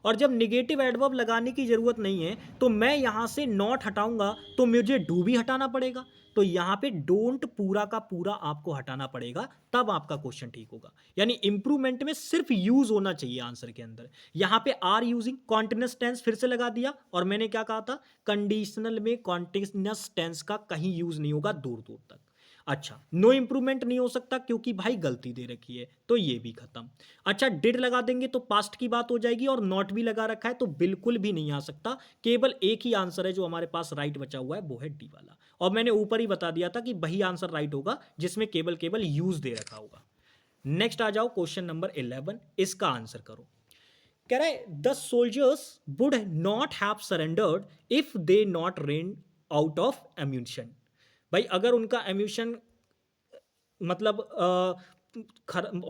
और जब निगेटिव एडवर्ब लगाने की जरूरत नहीं है तो मैं यहां से नॉट हटाऊंगा तो मुझे डू भी हटाना पड़ेगा। तो यहां पे डोंट पूरा का पूरा आपको हटाना पड़ेगा, तब आपका क्वेश्चन ठीक होगा। यानी इंप्रूवमेंट में सिर्फ यूज होना चाहिए आंसर के अंदर। यहां पे आर यूजिंग कॉन्टिन्यूअस टेंस फिर से लगा दिया, और मैंने क्या कहा था, कंडीशनल में कॉन्टिन्यूअस टेंस का कहीं यूज नहीं होगा दूर दूर तक। अच्छा, नो इंप्रूवमेंट नहीं हो सकता क्योंकि भाई गलती दे रखी है, तो ये भी खत्म। अच्छा, डिड लगा देंगे तो पास्ट की बात हो जाएगी, और नॉट भी लगा रखा है तो बिल्कुल भी नहीं आ सकता। केवल एक ही आंसर है जो हमारे पास राइट बचा हुआ है, वो है डी वाला। और मैंने ऊपर ही बता दिया था कि वही आंसर राइट होगा जिसमें केवल केवल यूज दे रखा होगा। नेक्स्ट आ जाओ क्वेश्चन नंबर 11, इसका आंसर करो। कह रहा है the soldiers would not have surrendered if they not rain out of ammunition. भाई अगर उनका एम्यूशन मतलब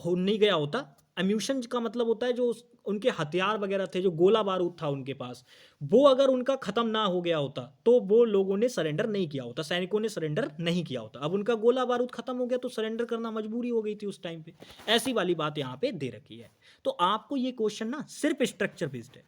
हो नहीं गया होता, एम्यूशन का मतलब होता है जो उनके हथियार वगैरह थे, जो गोला बारूद था उनके पास, वो अगर उनका खत्म ना हो गया होता तो वो लोगों ने सरेंडर नहीं किया होता, सैनिकों ने सरेंडर नहीं किया होता। अब उनका गोला बारूद खत्म हो गया तो सरेंडर करना मजबूरी हो गई थी उस टाइम पे। ऐसी वाली बात यहाँ पे दे रखी है। तो आपको ये क्वेश्चन ना सिर्फ स्ट्रक्चर बेस्ड है।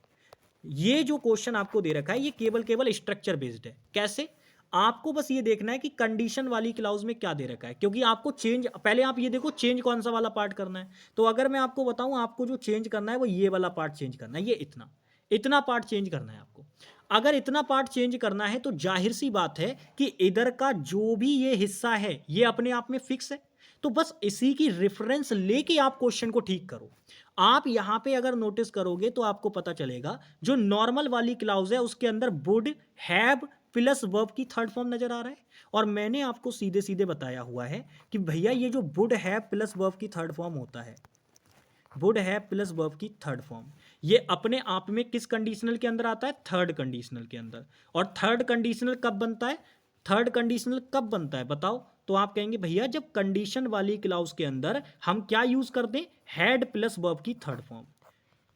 ये जो क्वेश्चन आपको दे रखा है ये केवल केवल स्ट्रक्चर बेस्ड है। कैसे? आपको बस ये देखना है कि कंडीशन वाली क्लाउज में क्या दे रखा है, क्योंकि आपको चेंज, पहले आप ये देखो चेंज कौन सा वाला पार्ट करना है। तो अगर मैं आपको बताऊं आपको जो चेंज करना है वो ये वाला पार्ट चेंज करना है, ये इतना इतना पार्ट चेंज करना है आपको। अगर इतना पार्ट चेंज करना है तो जाहिर सी बात है कि इधर का जो भी ये हिस्सा है ये अपने आप में फिक्स है। तो बस इसी की रेफरेंस लेके आप क्वेश्चन को ठीक करो। आप यहां पे अगर नोटिस करोगे तो आपको पता चलेगा जो नॉर्मल वाली क्लाउज है उसके अंदर वुड हैव प्लस वर्ब की थर्ड फॉर्म नजर आ रहा है। और मैंने आपको सीधे सीधे बताया हुआ है कि भैया ये जो वुड हैव प्लस वर्ब की थर्ड फॉर्म होता है, वुड हैव प्लस वर्ब की थर्ड फॉर्म, ये अपने आप में किस कंडीशनल के अंदर आता है? थर्ड कंडीशनल के अंदर। और थर्ड कंडीशनल कब बनता है? थर्ड कंडीशनल कब बनता है बताओ? तो आप कहेंगे भैया जब कंडीशन वाली क्लाउज के अंदर हम क्या यूज करते हैं? हैड प्लस वर्ब की third form.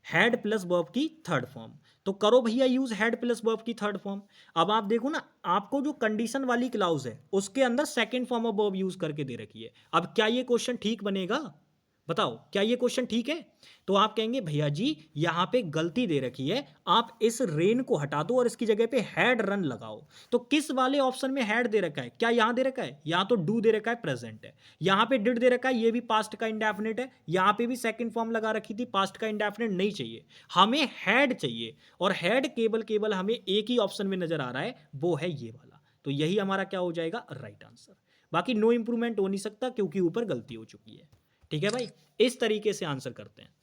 Had plus verb की थर्ड फॉर्म। तो करो भैया यूज हैड प्लस वर्ब की थर्ड फॉर्म। अब आप देखो ना, आपको जो कंडीशन वाली क्लाउज है उसके अंदर second form of verb use करके दे रखी है। अब क्या ये क्वेश्चन ठीक बनेगा? बताओ क्या ये क्वेश्चन ठीक है? तो आप कहेंगे भैया जी यहां पे गलती दे रखी है, आप इस रेन को हटा दो और इसकी जगह पे हैड रन लगाओ। तो किस वाले ऑप्शन में हैड दे रखा है? क्या यहां दे रखा है? यहां तो डू दे रखा है, प्रेजेंट है। यहां पे डिड दे रखा है, ये भी पास्ट का इंडेफिनिट है। यहां पे भी सेकंड फॉर्म लगा रखी थी, पास्ट का इंडेफिनिट नहीं चाहिए, हमें हैड चाहिए। और हैड केवल केवल हमें एक ही ऑप्शन में नजर आ रहा है, वो है ये वाला। तो यही हमारा क्या हो जाएगा? Right answer. बाकी नो इंप्रूवमेंट हो नहीं सकता क्योंकि ऊपर गलती हो चुकी है। ठीक है भाई, इस तरीके से आंसर करते हैं।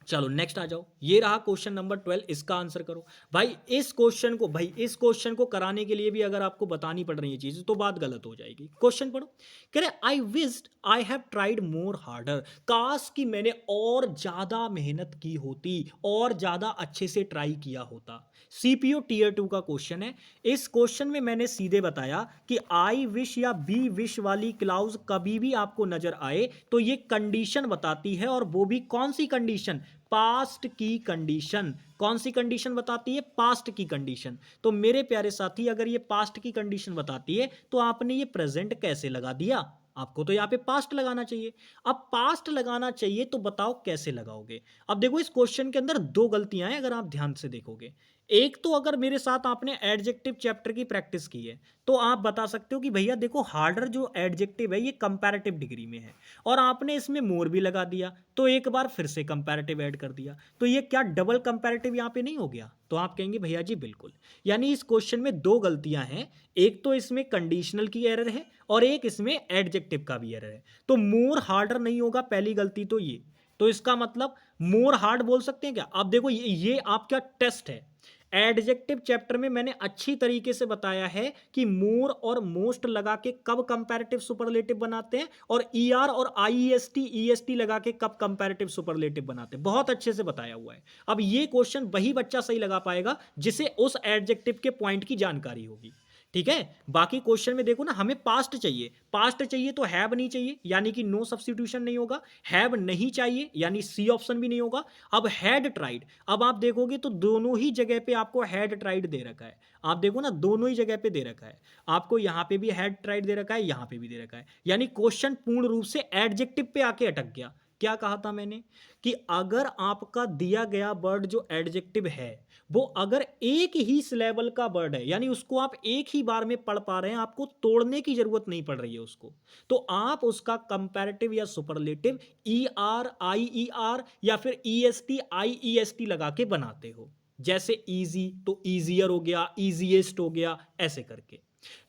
चलो नेक्स्ट आ जाओ, ये रहा क्वेश्चन नंबर 12, इसका आंसर करो। भाई इस क्वेश्चन को कराने के लिए भी अगर आपको बतानी पड़ रही है चीजें तो बात गलत हो जाएगी। क्वेश्चन पढ़ो, कह रहे आई wished I have tried more harder. काश कि मैंने और ज्यादा मेहनत की होती, और ज्यादा अच्छे से ट्राई किया होता। सीपीओ टीयर 2 का क्वेश्चन है। इस क्वेश्चन में मैंने सीधे बताया कि आई विश या बी विश वाली क्लाउज कभी भी आपको नजर आए तो ये कंडीशन बताती है, और वो भी कौन सी कंडीशन? पास्ट की कंडीशन। कौन सी कंडीशन बताती है? पास्ट की कंडीशन। तो मेरे प्यारे साथी अगर ये पास्ट की कंडीशन बताती है तो आपने ये प्रेजेंट कैसे लगा दिया? आपको तो यहां पे पास्ट लगाना चाहिए। अब पास्ट लगाना चाहिए तो बताओ कैसे लगाओगे? अब देखो इस क्वेश्चन के अंदर दो गलतियां हैं अगर आप ध्यान से देखोगे। एक तो अगर मेरे साथ आपने एडजेक्टिव चैप्टर की प्रैक्टिस की है तो आप बता सकते हो कि भैया देखो हार्डर जो एडजेक्टिव है ये कंपैरेटिव डिग्री में है, और आपने इसमें मोर भी लगा दिया तो एक बार फिर से कंपैरेटिव ऐड कर दिया, तो ये क्या डबल कंपैरेटिव यहां पे नहीं हो गया? तो आप कहेंगे भैया जी बिल्कुल। यानी इस क्वेश्चन में दो गलतियां हैं, एक तो इसमें कंडीशनल की एरर है और एक इसमें एडजेक्टिव का भी एरर है। तो मोर हार्डर नहीं होगा, पहली गलती तो ये। तो इसका मतलब मोर हार्ड बोल सकते हैं क्या? अब देखो ये आपका टेस्ट है। एडजेक्टिव चैप्टर में मैंने अच्छी तरीके से बताया है कि मोर और मोस्ट लगा के कब कंपैरेटिव सुपरलेटिव बनाते हैं, और ईआर और आईईएसटी ईएसटी लगा के कब कंपैरेटिव सुपरलेटिव बनाते हैं, बहुत अच्छे से बताया हुआ है। अब ये क्वेश्चन वही बच्चा सही लगा पाएगा जिसे उस एडजेक्टिव के पॉइंट की जानकारी होगी। ठीक है, बाकी क्वेश्चन में देखो ना, हमें पास्ट चाहिए, पास्ट चाहिए तो हैव नहीं चाहिए, यानी कि नो सब्स्टिट्यूशन नहीं होगा। हैव नहीं चाहिए यानी सी ऑप्शन भी नहीं होगा। अब हैड ट्राइड, अब आप देखोगे तो दोनों ही जगह पे आपको हैड ट्राइड दे रखा है। आप देखो ना दोनों ही जगह पे दे रखा है, आपको यहां पे भी हैड ट्राइड दे रखा है, यहां पे भी दे रखा है। यानी क्वेश्चन पूर्ण रूप से एडजेक्टिव पे आके अटक गया। क्या कहा था मैंने? कि अगर आपका दिया गया वर्ड जो एडजेक्टिव है वो अगर एक ही सिलेबल का वर्ड है, यानी उसको आप एक ही बार में पढ़ पा रहे हैं, आपको तोड़ने की जरूरत नहीं पड़ रही है उसको, तो आप उसका कंपैरेटिव या सुपरलेटिव ई आर आई ई आर या फिर E S T I E S T लगा के बनाते हो। जैसे इजी तो इजियर हो गया, इजीएस्ट हो गया, ऐसे करके।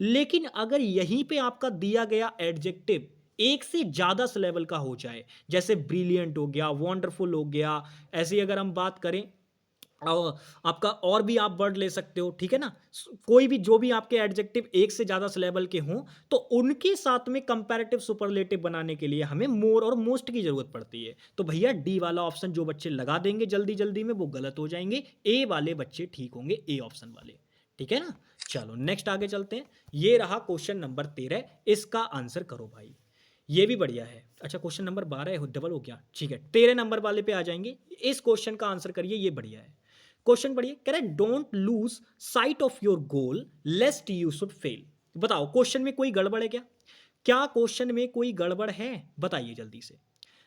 लेकिन अगर यहीं पे आपका दिया गया एडजेक्टिव एक से ज्यादा सिलेबल का हो जाए, जैसे ब्रिलियंट हो गया, वंडरफुल हो गया, ऐसे अगर हम बात करें और आपका और भी आप वर्ड ले सकते हो, ठीक है ना, कोई भी जो भी आपके एडजेक्टिव एक से ज्यादा सिलेबल के हों तो उनके साथ में कंपैरेटिव सुपरलेटिव बनाने के लिए हमें मोर और मोस्ट की जरूरत पड़ती है। तो भैया डी वाला ऑप्शन जो बच्चे लगा देंगे जल्दी जल्दी में वो गलत हो जाएंगे, ए वाले बच्चे ठीक होंगे, ए ऑप्शन वाले। ठीक है ना, चलो नेक्स्ट आगे चलते हैं। ये रहा क्वेश्चन नंबर 13, इसका आंसर करो भाई। ये भी बढ़िया है। अच्छा क्वेश्चन नंबर 12 डबल हो गया, ठीक है 13 नंबर वाले पे आ जाएंगे। इस क्वेश्चन का आंसर करिए, ये बढ़िया है क्वेश्चन। बढ़िया कह रहा है don't lose sight of your goal लेस्ट you should fail. बताओ क्वेश्चन में कोई गड़बड़ है क्या? क्या क्वेश्चन में कोई गड़बड़ है? बताइए जल्दी से।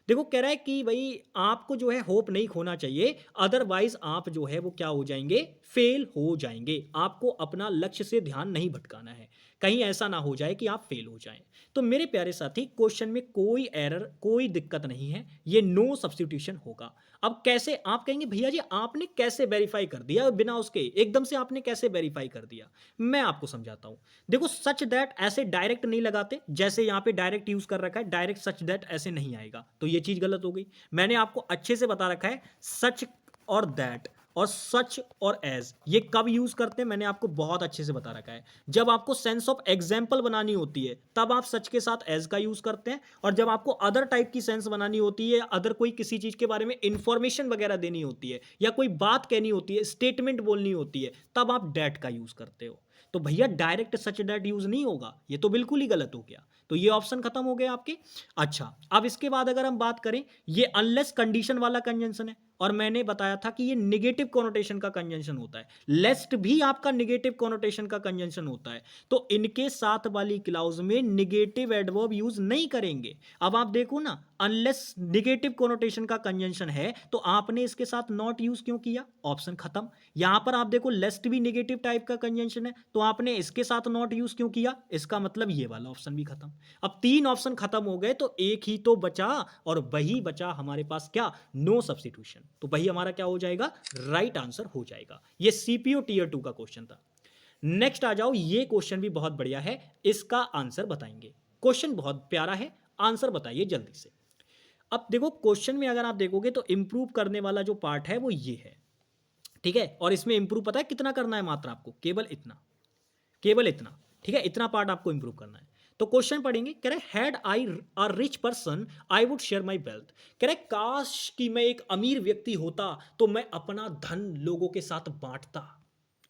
देखो कह रहा है कि भाई आपको जो है होप नहीं खोना चाहिए, अदरवाइज आप जो है वो क्या हो जाएंगे? फेल हो जाएंगे। आपको अपना लक्ष्य से ध्यान नहीं भटकाना है, कहीं ऐसा ना हो जाए कि आप फेल हो जाएं। तो मेरे प्यारे साथी क्वेश्चन में कोई एरर कोई दिक्कत नहीं है, ये नो सब्स्टिट्यूशन होगा। अब कैसे? आप कहेंगे भैया जी आपने कैसे वेरीफाई कर दिया, बिना उसके एकदम से आपने कैसे वेरीफाई कर दिया? मैं आपको समझाता हूं। देखो सच दैट ऐसे डायरेक्ट नहीं लगाते, जैसे यहां पे डायरेक्ट यूज कर रखा है, डायरेक्ट सच दैट ऐसे नहीं आएगा, तो ये चीज गलत हो गई। मैंने आपको अच्छे से बता रखा है सच और दैट और सच और एज ये कब यूज करते हैं मैंने आपको बहुत अच्छे से बता रखा है। जब आपको सेंस ऑफ एग्जाम्पल बनानी होती है तब आप सच के साथ एज का यूज करते हैं, और जब आपको अदर टाइप की सेंस बनानी होती है, अदर कोई किसी चीज के बारे में इंफॉर्मेशन वगैरह देनी होती है या कोई बात कहनी होती है, स्टेटमेंट बोलनी होती है, तब आप डैट का यूज करते हो। तो भैया डायरेक्ट सच डैट यूज नहीं होगा, ये तो बिल्कुल ही गलत हो गया। तो ये ऑप्शन खत्म हो गए आपके। अच्छा, अब इसके बाद अगर हम बात करें, ये अनलेस कंडीशन वाला कंजंक्शन है, और मैंने बताया था कि ये निगेटिव कोनोटेशन का कंजंक्शन होता है। लेस्ट भी आपका निगेटिव कोनोटेशन का कंजंक्शन होता है, तो इनके साथ वाली क्लाउज में निगेटिव एडवर्ब यूज नहीं करेंगे। अब आप देखो ना, अनलेस निगेटिव कोनोटेशन का कंजंक्शन है तो आपने इसके साथ नॉट यूज क्यों किया, ऑप्शन खत्म। यहां पर आप देखो लेस्ट भी निगेटिव टाइप का कंजंक्शन है तो आपने इसके साथ नॉट यूज क्यों किया, इसका मतलब ये वाला ऑप्शन भी खत्म। अब 3 ऑप्शन खत्म हो गए तो एक ही तो बचा, और वही बचा हमारे पास क्या, नो सब्स्टिट्यूशन। तो वही हमारा क्या हो जाएगा, राइट आंसर हो जाएगा। ये सीपीओ टीयर 2 का क्वेश्चन था। नेक्स्ट आ जाओ, ये क्वेश्चन भी बहुत बढ़िया है, इसका आंसर बताएंगे। क्वेश्चन बहुत प्यारा है, आंसर बताइए जल्दी से। अब देखो क्वेश्चन में अगर आप देखोगे तो इंप्रूव करने वाला जो पार्ट है वो ये है, ठीक है। और इसमें इंप्रूव पता है कितना करना है, मात्र आपको केवल इतना, केवल इतना, ठीक है, इतना पार्ट आपको इंप्रूव करना है। तो क्वेश्चन पढ़ेंगे, कह रहे had I a rich person I would share my wealth. कह रहे काश कि मैं एक अमीर व्यक्ति होता तो मैं अपना धन लोगों के साथ बांटता।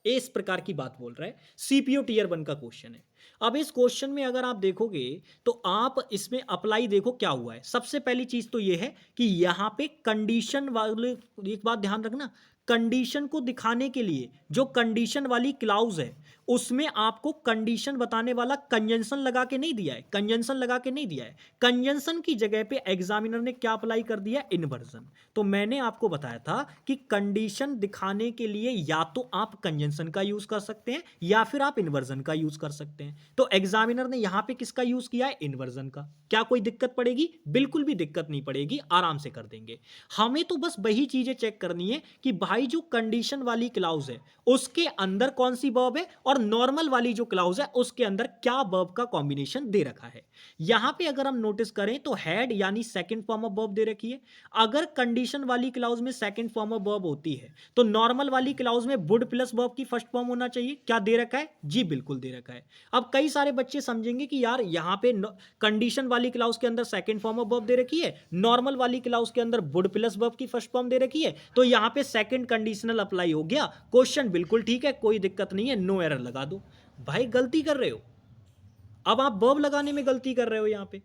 इस प्रकार की बात बोल रहा है, सीपीओ टीयर 1 का क्वेश्चन है। अब इस क्वेश्चन में अगर आप देखोगे तो आप इसमें अप्लाई देखो क्या हुआ है। सबसे पहली चीज तो ये है कि यहां पे कंडीशन वाले, एक बात ध्यान रखना, कंडीशन को दिखाने के लिए जो कंडीशन वाली क्लाउज है उसमें आपको कंडीशन बताने वाला कंजंक्शन लगा के नहीं दिया है, कंजंक्शन लगा के नहीं दिया है। कंजंक्शन की जगह पे एग्जामिनर ने क्या अप्लाई कर दिया, इन्वर्जन। तो मैंने आपको बताया था कि कंडीशन दिखाने के लिए या तो आप कंजंक्शन का यूज कर सकते हैं या फिर आप इन्वर्जन का यूज कर सकते हैं। तो एग्जामिनर ने यहां पे किसका यूज किया है, इन्वर्जन का। क्या कोई दिक्कत पड़ेगी, बिल्कुल भी दिक्कत नहीं पड़ेगी, आराम से कर देंगे। हमें तो बस वही चीजें चेक करनी है कि भाई जो कंडीशन वाली क्लाउज है उसके अंदर कौन सी वर्ब है, और नॉर्मल वाली जो क्लाउज है उसके अंदर क्या वर्ब का कॉम्बिनेशन दे रखा है। यहां पे अगर हम नोटिस करें तो हैड यानी सेकंड फॉर्म ऑफ वर्ब दे रखी है। अगर कंडीशन वाली क्लाउज में सेकंड फॉर्म ऑफ वर्ब होती है तो नॉर्मल वाली क्लाउज में वुड प्लस वर्ब की फर्स्ट फॉर्म होना चाहिए। क्या दे रखा है, जी बिल्कुल दे रखा है। अब कई सारे बच्चे समझेंगे कि यार यहां पे कंडीशन वाली क्लाउज के अंदर सेकंड फॉर्म ऑफ वर्ब दे रखी है, नॉर्मल वाली क्लाउज के अंदर वुड प्लस वर्ब की फर्स्ट फॉर्म दे रखी है, तो यहां पे सेकंड कंडीशनल अप्लाई हो गया। क्वेश्चन बिल्कुल ठीक है, कोई दिक्कत नहीं है, नो एरर लगा दो। भाई गलती कर रहे हो, अब आप वर्ब लगाने में गलती कर रहे हो। यहां पे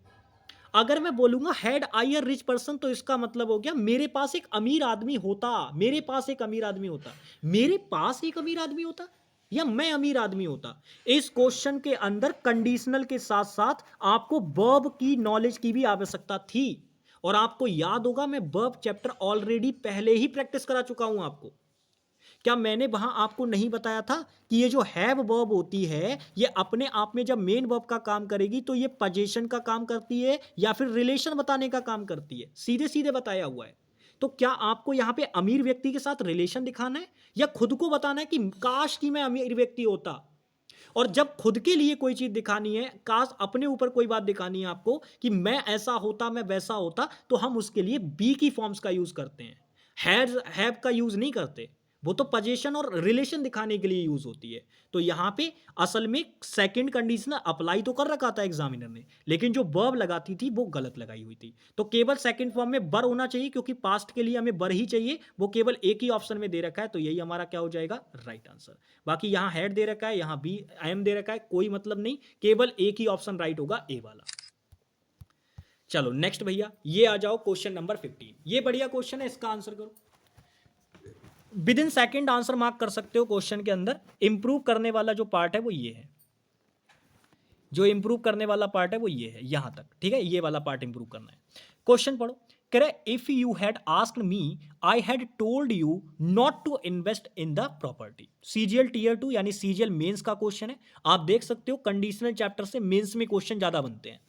अगर मैं बोलूंगा had I a rich person तो इसका मतलब हो गया मेरे पास एक अमीर आदमी होता, मेरे पास एक अमीर आदमी होता, मेरे पास एक अमीर आदमी होता, या मैं अमीर आदमी होता। इस क्वेश्चन के अंदर कंडीशनल के साथ साथ आपको वर्ब की नॉलेज की भी आवश्यकता थी, और आपको याद होगा मैं वर्ब चैप्टर ऑलरेडी पहले ही प्रैक्टिस करा चुका हूं आपको। क्या मैंने वहां आपको नहीं बताया था कि ये जो हैव वर्ब होती है ये अपने आप में जब मेन वर्ब का काम करेगी तो ये पोजीशन का काम करती है या फिर रिलेशन बताने का काम करती है, सीधे सीधे बताया हुआ है। तो क्या आपको यहां पे अमीर व्यक्ति के साथ रिलेशन दिखाना है या खुद को बताना है कि काश कि मैं अमीर व्यक्ति होता। और जब खुद के लिए कोई चीज दिखानी है, काश अपने ऊपर कोई बात दिखानी है आपको कि मैं ऐसा होता, मैं वैसा होता, तो हम उसके लिए बी की फॉर्म्स का यूज करते हैं, हैव का यूज नहीं करते। वो तो पोजीशन और रिलेशन दिखाने के लिए यूज होती है। तो यहां पे असल में सेकंड कंडीशनल अप्लाई तो कर रखा था एग्जामिनर ने, लेकिन जो वर्ब लगाती थी वो गलत लगाई हुई थी। तो केवल सेकंड फॉर्म में बर होना चाहिए, क्योंकि पास्ट के लिए हमें बर ही चाहिए, वो केवल एक ही ऑप्शन में दे रखा है, तो यही हमारा क्या हो जाएगा, राइट आंसर। बाकी यहां हैड दे रखा है, यहां बी एम दे रखा है, कोई मतलब नहीं, केवल एक ही ऑप्शन राइट होगा, ए वाला। चलो नेक्स्ट भैया, ये आ जाओ क्वेश्चन नंबर 15। ये बढ़िया क्वेश्चन है, इसका आंसर करो। With in second answer mark कर सकते हो क्वेश्चन के अंदर। इंप्रूव करने वाला जो पार्ट है वो ये है, जो इंप्रूव करने वाला पार्ट है वो ये है, यहां तक, ठीक है, ये वाला पार्ट इंप्रूव करना है। क्वेश्चन पढ़ो, कह रहे if you had asked me I had told you not to invest in the property. CGL tier 2 यानी सीजीएल मेंस का क्वेश्चन है। आप देख सकते हो कंडीशनल चैप्टर से मेंस में क्वेश्चन ज्यादा बनते हैं।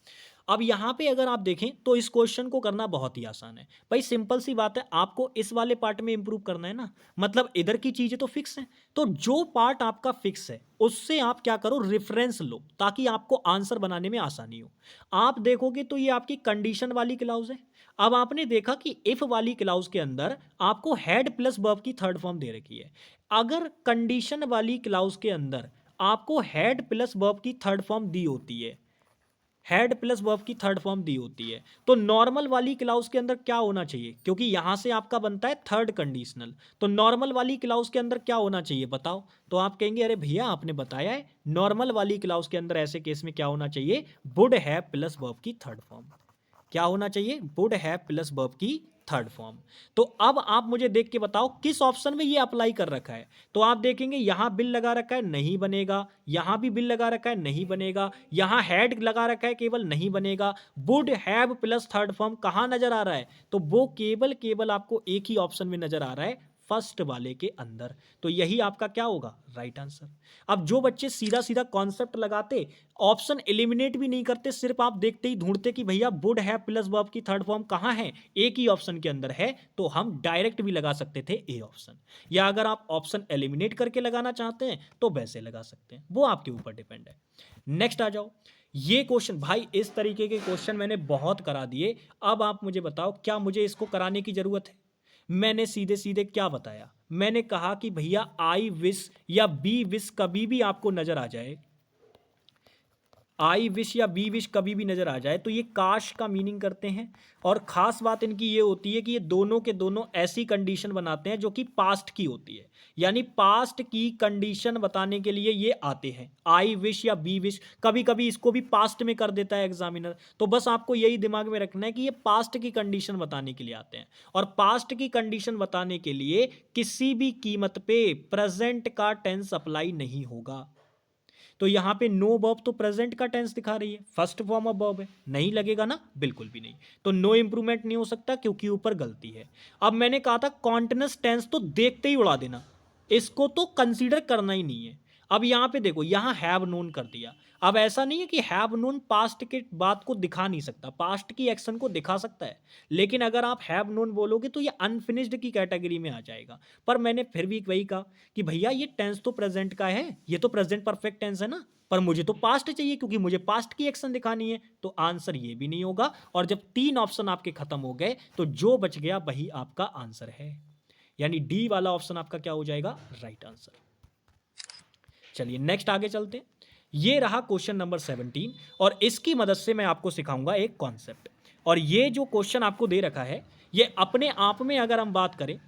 अब यहाँ पे अगर आप देखें तो इस क्वेश्चन को करना बहुत ही आसान है भाई, सिंपल सी बात है, आपको इस वाले पार्ट में इंप्रूव करना है ना, मतलब इधर की चीजें तो फिक्स हैं, तो जो पार्ट आपका फिक्स है उससे आप क्या करो, रेफरेंस लो, ताकि आपको आंसर बनाने में आसानी हो। आप देखोगे तो ये आपकी कंडीशन वाली क्लाउज है। अब आपने देखा कि इफ वाली क्लाउज के अंदर आपको हैड प्लस वर्ब की थर्ड फॉर्म दे रखी है। अगर कंडीशन वाली क्लाउज के अंदर आपको हैड प्लस वर्ब की थर्ड फॉर्म दी होती है, हैड प्लस वर्ब की थर्ड फॉर्म दी होती है, तो नॉर्मल वाली क्लाउज के अंदर क्या होना चाहिए, क्योंकि यहां से आपका बनता है थर्ड कंडीशनल, तो नॉर्मल वाली क्लाउज के अंदर क्या होना चाहिए बताओ। तो आप कहेंगे अरे भैया आपने बताया है नॉर्मल वाली क्लाउज के अंदर ऐसे केस में क्या होना चाहिए, वुड हैव प्लस वर्ब की थर्ड फॉर्म। क्या होना चाहिए, वुड हैव प्लस वर्ब की थर्ड फॉर्म। तो अब आप मुझे देख के बताओ किस ऑप्शन में ये अप्लाई कर रखा है। तो आप देखेंगे यहां बिल लगा रखा है, नहीं बनेगा, यहां भी बिल लगा रखा है, नहीं बनेगा, यहां हैड लगा रखा है, केवल नहीं बनेगा। Would have plus third form कहां नजर आ रहा है, तो वो केवल केवल आपको एक ही ऑप्शन में नजर आ रहा है, फर्स्ट वाले के अंदर। तो यही आपका क्या होगा, राइट आंसर। अब जो बच्चे सीधा सीधा कॉन्सेप्ट लगाते, ऑप्शन एलिमिनेट भी नहीं करते, सिर्फ आप देखते ही ढूंढते कि भैया वुड हैव प्लस वर्ब की थर्ड फॉर्म कहां है, एक ही ऑप्शन के अंदर है, तो हम डायरेक्ट भी लगा सकते थे ए ऑप्शन, या अगर आप ऑप्शन एलिमिनेट करके लगाना चाहते हैं तो वैसे लगा सकते हैं, वो आपके ऊपर डिपेंड है। नेक्स्ट आ जाओ। ये क्वेश्चन भाई, इस तरीके के क्वेश्चन मैंने बहुत करा दिए। अब आप मुझे बताओ क्या मुझे इसको कराने की जरूरत है। मैंने सीधे सीधे क्या बताया, मैंने कहा कि भैया आई विश या बी विश कभी भी आपको नजर आ जाए, आई विश या बी विश कभी भी नजर आ जाए तो ये काश का मीनिंग करते हैं। और खास बात इनकी ये होती है कि ये दोनों के दोनों ऐसी कंडीशन बनाते हैं जो कि पास्ट की होती है, यानी पास्ट की कंडीशन बताने के लिए ये आते हैं। आई विश या बी विश, कभी कभी इसको भी पास्ट में कर देता है एग्जामिनर, तो बस आपको यही दिमाग में रखना है कि ये पास्ट की कंडीशन बताने के लिए आते हैं। और पास्ट की कंडीशन बताने के लिए किसी भी कीमत पे प्रेजेंट का टेंस अप्लाई नहीं होगा। तो यहां पे नो वर्ब तो प्रेजेंट का टेंस दिखा रही है, फर्स्ट फॉर्म ऑफ वर्ब है, नहीं लगेगा ना, बिल्कुल भी नहीं। तो नो इंप्रूवमेंट नहीं हो सकता क्योंकि ऊपर गलती है। अब मैंने कहा था कॉन्टिन्यूअस टेंस तो देखते ही उड़ा देना, इसको तो कंसीडर करना ही नहीं है। अब यहां पे देखो, यहां हैव नोन कर दिया। अब ऐसा नहीं है कि हैव नोन पास्ट के बात को दिखा नहीं सकता, पास्ट की एक्शन को दिखा सकता है, लेकिन अगर आप हैव नोन बोलोगे तो ये अनफिनिश्ड की कैटेगरी में आ जाएगा। पर मैंने फिर भी वही कहा कि भैया ये टेंस तो प्रेजेंट का है, ये तो प्रेजेंट परफेक्ट टेंस है ना, पर मुझे तो पास्ट चाहिए क्योंकि मुझे पास्ट की एक्शन दिखानी है, तो आंसर ये भी नहीं होगा। और जब तीन ऑप्शन आपके खत्म हो गए तो जो बच गया वही आपका आंसर है, यानी डी वाला ऑप्शन आपका क्या हो जाएगा, राइट आंसर। चलिए नेक्स्ट आगे चलते हैं। ये रहा क्वेश्चन नंबर 17 और इसकी मदद से मैं आपको सिखाऊंगा एक कॉन्सेप्ट। और ये जो क्वेश्चन आपको दे रखा है, ये अपने आप में अगर हम बात करें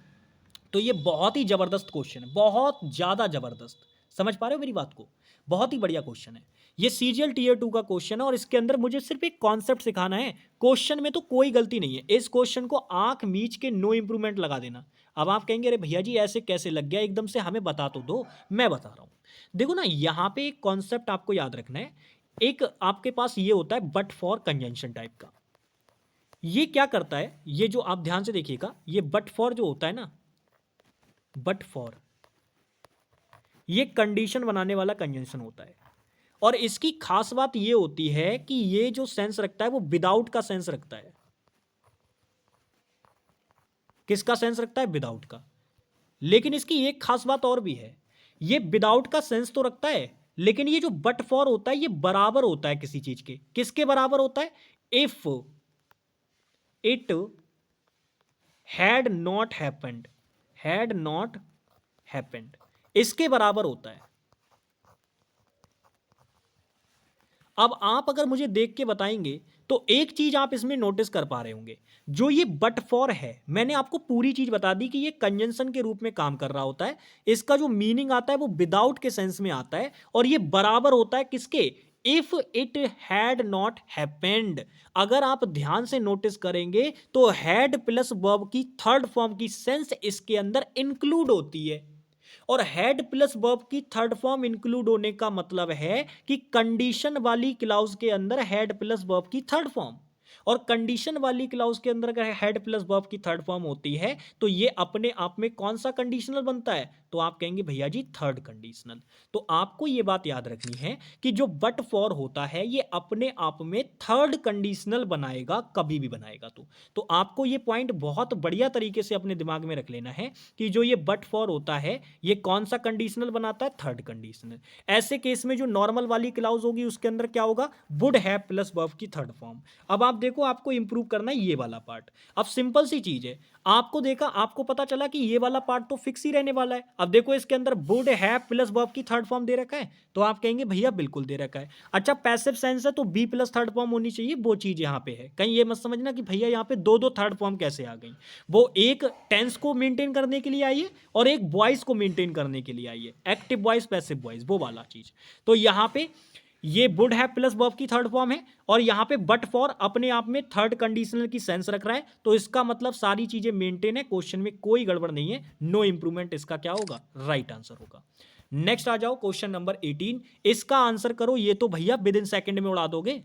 तो ये बहुत ही जबरदस्त क्वेश्चन है, बहुत ज्यादा जबरदस्त। समझ पा रहे हो मेरी बात को, बहुत ही बढ़िया क्वेश्चन है। ये सीजीएल टीयर 2 का क्वेश्चन है और इसके अंदर मुझे सिर्फ एक कॉन्सेप्ट सिखाना है, क्वेश्चन में तो कोई गलती नहीं है। इस क्वेश्चन को आंख मीच के नो इंप्रूवमेंट लगा देना। अब आप कहेंगे अरे भैया जी ऐसे कैसे लग गया एकदम से, हमें बता तो दो। मैं बता रहा हूं, देखो ना, यहां पे एक कॉन्सेप्ट आपको याद रखना है। एक आपके पास ये होता है बट फॉर कंजंक्शन टाइप का। ये क्या करता है, ये जो आप ध्यान से देखिएगा, ये बट फॉर जो होता है ना, बट फॉर, ये कंडीशन बनाने वाला कंजंक्शन होता है। और इसकी खास बात ये होती है कि ये जो सेंस रखता है वो विदाउट का सेंस रखता है। किसका सेंस रखता है, विदाउट का। लेकिन इसकी एक खास बात और भी है, ये विदाउट का सेंस तो रखता है, लेकिन ये जो बट फॉर होता है ये बराबर होता है किसी चीज के। किसके बराबर होता है, if it had not happened, had not happened, इसके बराबर होता है। अब आप अगर मुझे देख के बताएंगे तो एक चीज आप इसमें नोटिस कर पा रहे होंगे, जो ये बट फॉर है, मैंने आपको पूरी चीज बता दी कि ये कंजंक्शन के रूप में काम कर रहा होता है। इसका जो मीनिंग आता है वो विदाउट के सेंस में आता है, और ये बराबर होता है किसके, if it had not happened. अगर आप ध्यान से नोटिस करेंगे तो हैड प्लस वर्ब की थर्ड फॉर्म की सेंस इसके अंदर इंक्लूड होती है। और हैड प्लस वर्ब की थर्ड फॉर्म इंक्लूड होने का मतलब है कि कंडीशन वाली क्लाउज के अंदर हैड प्लस वर्ब की थर्ड फॉर्म, और कंडीशन वाली क्लाउज के अंदर अगर हैड प्लस वर्ब की थर्ड फॉर्म होती है तो ये अपने आप में कौन सा कंडीशनल बनता है, तो आप कहेंगे भैया जी थर्ड कंडीशनल। तो आपको ये बात याद रखनी है कि जो बट फॉर होता है ये अपने आप में थर्ड कंडीशनल बनाएगा, कभी भी बनाएगा। तो आपको ये पॉइंट बहुत बढ़िया तरीके से अपने दिमाग में रख लेना है कि जो ये बट फॉर होता है ये कौन सा कंडीशनल बनाता है, थर्ड कंडीशनल। ऐसे केस में जो नॉर्मल वाली क्लाउज होगी उसके अंदर क्या होगा, वुड हैव प्लस वर्ब की थर्ड फॉर्म। अब आप देखो आपको इंप्रूव करना है ये वाला पार्ट। अब सिंपल सी चीज है, आपको देखा, आपको पता चला कि ये वाला पार्ट तो फिक्स ही रहने वाला है। अब देखो इसके अंदर वुड हैव प्लस वर्ब की थर्ड फॉर्म दे रखा है, तो आप कहेंगे भैया बिल्कुल दे रखा है। अच्छा पैसिव सेंस है तो बी प्लस थर्ड फॉर्म होनी चाहिए, वो चीज यहाँ पे है। कहीं ये मत समझना कि भैया यहाँ पे दो दो थर्ड फॉर्म कैसे आ गई। वो एक टेंस को मेंटेन करने के लिए आई है और एक वॉइस को मेंटेन करने के लिए आई है, एक्टिव वॉइस पैसिव वॉइस वो वाला चीज। तो यहाँ पे ये वुड हैव प्लस वर्ब की थर्ड फॉर्म है और यहाँ पे बट फॉर अपने आप में थर्ड कंडीशनल की सेंस रख रहा है, तो इसका मतलब सारी चीजें मेंटेन है, क्वेश्चन में कोई गड़बड़ नहीं है, नो इंप्रूवमेंट। इसका क्या होगा, राइट आंसर होगा। नेक्स्ट आ जाओ क्वेश्चन नंबर 18, इसका आंसर करो। ये तो भैया विद इन सेकंड में उड़ा दोगे,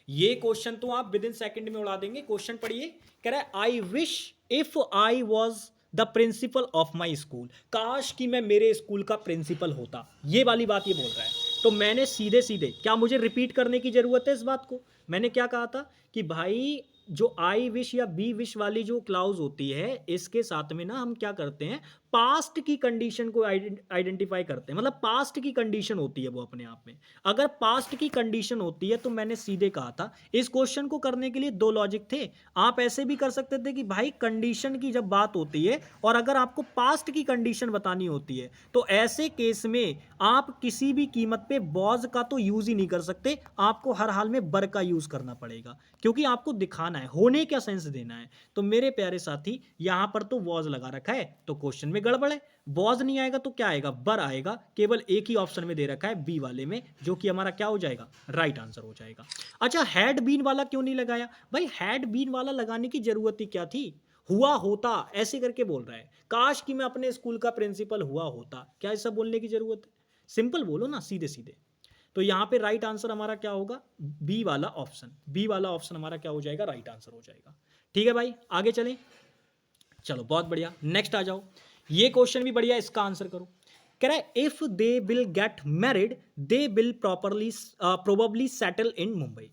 ये क्वेश्चन तो आप विद इन सेकंड में उड़ा देंगे। क्वेश्चन पढ़िए, कह रहा है I wish if I was the principle of my school. काश कि मैं मेरे स्कूल का प्रिंसिपल होता, ये वाली बात ये बोल रहा है। तो मैंने सीधे सीधे, क्या मुझे रिपीट करने की जरूरत है इस बात को, मैंने क्या कहा था कि भाई जो आई विश या बी विश वाली जो क्लाउज होती है इसके साथ में ना हम क्या करते हैं, पास्ट की कंडीशन को आइडेंटिफाई करते हैं, मतलब पास्ट की कंडीशन होती है वो अपने आप में। अगर पास्ट की कंडीशन होती है तो मैंने सीधे कहा था, इस क्वेश्चन को करने के लिए दो लॉजिक थे। आप ऐसे भी कर सकते थे कि भाई कंडीशन की जब बात होती है और अगर आपको पास्ट की कंडीशन बतानी होती है तो ऐसे केस में आप किसी भी कीमत पे वॉज का तो यूज ही नहीं कर सकते, आपको हर हाल में वर का यूज करना पड़ेगा, क्योंकि आपको दिखाना है, होने का सेंस देना है। तो मेरे प्यारे साथी यहां पर तो वॉज लगा रखा है तो क्वेश्चन में गड़बड़ है, वॉज नहीं आएगा तो क्या आएगा, वर आएगा। केवल एक ही ऑप्शन में दे रखा है बी वाले में, जो कि हमारा क्या हो जाएगा, राइट आंसर हो जाएगा। अच्छा हैड बीन वाला क्यों नहीं लगाया भाई, हैड बीन वाला लगाने की जरूरत ही क्या थी, हुआ होता ऐसे करके बोल रहा है, काश कि मैं अपने स्कूल का प्रिंसिपल हुआ होता, क्या ऐसा बोलने की जरूरत है, सिंपल बोलो ना सीधे सीधे। तो यहां पे राइट आंसर हमारा क्या होगा, बी वाला ऑप्शन, बी वाला ऑप्शन हमारा क्या हो जाएगा, राइट आंसर हो जाएगा। ठीक है भाई आगे चलें, चलो बहुत बढ़िया, नेक्स्ट आ जाओ। ये क्वेश्चन भी बढ़िया, इसका आंसर करो। कह रहा है if they will get married they will properly probably settle in Mumbai.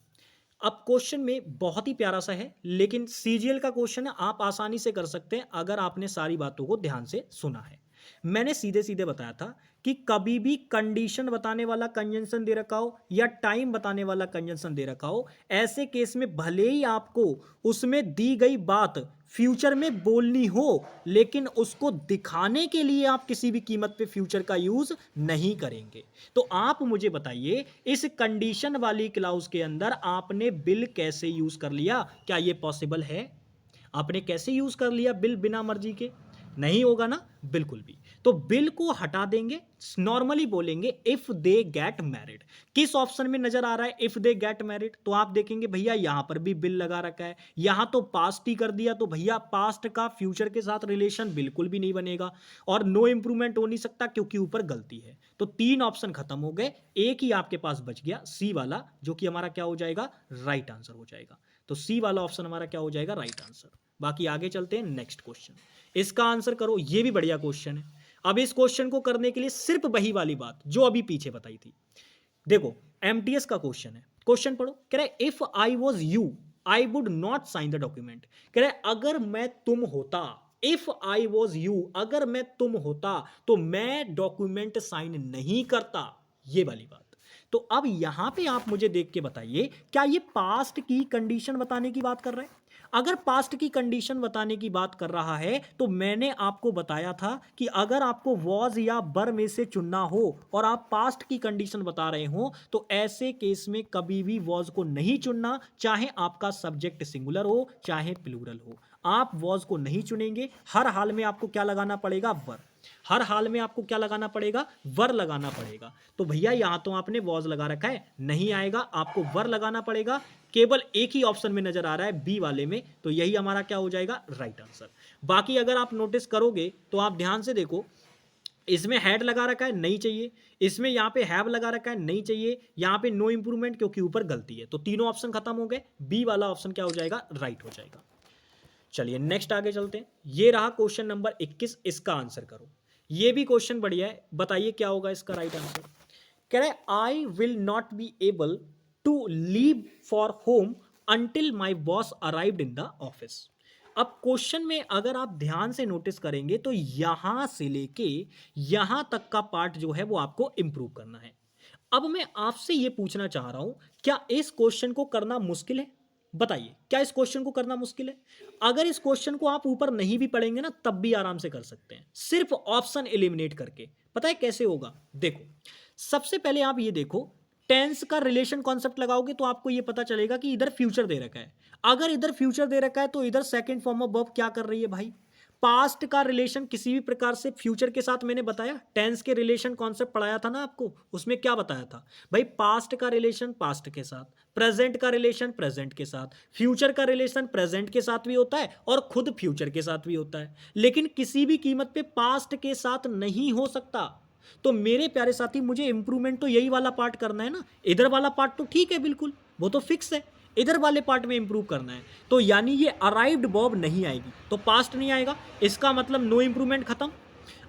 अब क्वेश्चन में बहुत ही प्यारा सा है, लेकिन सीजीएल का क्वेश्चन है, आप आसानी से कर सकते हैं अगर आपने सारी बातों को ध्यान से सुना है। मैंने सीधे सीधे बताया था कि कभी भी कंडीशन बताने वाला कंजंक्शन दे रखा हो या टाइम बताने वाला कंजंक्शन दे रखा हो, ऐसे केस में भले ही आपको उसमें दी गई बात फ्यूचर में बोलनी हो, लेकिन उसको दिखाने के लिए आप किसी भी कीमत पे फ्यूचर का यूज नहीं करेंगे। तो आप मुझे बताइए इस कंडीशन वाली क्लाउज के अंदर आपने बिल कैसे यूज कर लिया, क्या ये पॉसिबल है, आपने कैसे यूज कर लिया बिल बिना मर्जी के, नहीं होगा ना बिल्कुल भी। तो बिल को हटा देंगे, नॉर्मली बोलेंगे इफ दे गेट मैरिड। किस ऑप्शन में नजर आ रहा है इफ दे गेट मैरिड, तो आप देखेंगे भैया यहां पर भी बिल लगा रखा है, यहां तो पास्ट ही कर दिया, तो भैया पास्ट का फ्यूचर के साथ रिलेशन बिल्कुल भी नहीं बनेगा और नो इंप्रूवमेंट हो नहीं सकता क्योंकि ऊपर गलती है। तो तीन ऑप्शन खत्म हो गए, एक ही आपके पास बच गया सी वाला, जो कि हमारा क्या हो जाएगा, राइट आंसर हो जाएगा। तो सी वाला ऑप्शन हमारा क्या हो जाएगा, राइट आंसर। बाकी आगे चलते हैं नेक्स्ट क्वेश्चन, इसका आंसर करो। ये भी बढ़िया क्वेश्चन है। अब इस क्वेश्चन को करने के लिए सिर्फ वही वाली बात जो अभी पीछे बताई थी, देखो एमटीएस का क्वेश्चन है, क्वेश्चन पढ़ो। कह रहा है if I was you I would not sign the document. कह रहा है अगर मैं तुम होता, इफ आई वॉज यू, अगर मैं तुम होता तो मैं डॉक्यूमेंट साइन नहीं करता, ये वाली बात। तो अब यहां पे आप मुझे देख के बताइए क्या ये पास्ट की कंडीशन बताने की बात कर रहे हैं। अगर पास्ट की कंडीशन बताने की बात कर रहा है तो मैंने आपको बताया था कि अगर आपको वॉज या वर में से चुनना हो और आप पास्ट की कंडीशन बता रहे हो तो ऐसे केस में कभी भी वॉज को नहीं चुनना, चाहे आपका सब्जेक्ट सिंगुलर हो चाहे प्लूरल हो, आप वॉज को नहीं चुनेंगे। हर हाल में आपको क्या लगाना पड़ेगा, वर। हर हाल में आपको क्या लगाना पड़ेगा, वर लगाना पड़ेगा। तो भैया यहां तो आपने वॉज लगा रखा है, नहीं आएगा, आपको वर लगाना पड़ेगा। केवल एक ही ऑप्शन में नजर आ रहा है बी वाले में, तो यही हमारा क्या हो जाएगा, राइट आंसर। बाकी अगर आप नोटिस करोगे तो आप ध्यान से देखो, इसमें हैड लगा रखा है, नहीं चाहिए, इसमें यहां पे हैव लगा रखा है, नहीं चाहिए, यहां पे नो इंप्रूवमेंट क्योंकि ऊपर गलती है। तो तीनों ऑप्शन खत्म हो गए, बी वाला ऑप्शन क्या हो जाएगा, राइट हो जाएगा। चलिए नेक्स्ट आगे चलते हैं। ये रहा क्वेश्चन नंबर 21, इसका आंसर करो। ये भी क्वेश्चन बढ़िया है, बताइए क्या होगा इसका राइट आंसर। कह रहा है I will not be able to leave for home until my boss arrived in the office. अब क्वेश्चन में अगर आप ध्यान से नोटिस करेंगे तो यहां से लेके यहां तक का पार्ट जो है वो आपको इंप्रूव करना है। अब मैं आपसे ये पूछना चाह रहा हूं, क्या इस क्वेश्चन को करना मुश्किल है? बताइए, क्या इस क्वेश्चन को करना मुश्किल है? अगर इस क्वेश्चन को आप ऊपर नहीं भी पढ़ेंगे ना तब भी आराम से कर सकते हैं, सिर्फ ऑप्शन एलिमिनेट करके। पता है कैसे होगा? देखो, सबसे पहले आप ये देखो, टेंस का रिलेशन कॉन्सेप्ट लगाओगे तो आपको ये पता चलेगा कि इधर फ्यूचर दे रखा है। अगर इधर फ्यूचर दे रखा है तो इधर सेकंड फॉर्म ऑफ वर्ब क्या कर रही है भाई? पास्ट का रिलेशन किसी भी प्रकार से फ्यूचर के साथ, मैंने बताया टेंस के रिलेशन कॉन्सेप्ट पढ़ाया था ना आपको, उसमें क्या बताया था भाई? पास्ट का रिलेशन पास्ट के साथ, प्रेजेंट का रिलेशन प्रेजेंट के साथ, फ्यूचर का रिलेशन प्रेजेंट के साथ भी होता है और खुद फ्यूचर के साथ भी होता है, लेकिन किसी भी कीमत पे पास्ट के साथ नहीं हो सकता। तो मेरे प्यारे साथी, मुझे इंप्रूवमेंट तो यही वाला पार्ट करना है ना। इधर वाला पार्ट तो ठीक है, बिल्कुल वो तो फिक्स है, इधर वाले पार्ट में इंप्रूव करना है। तो यानी ये अराइव्ड बॉब नहीं आएगी, तो पास्ट नहीं आएगा, इसका मतलब नो इंप्रूवमेंट खत्म।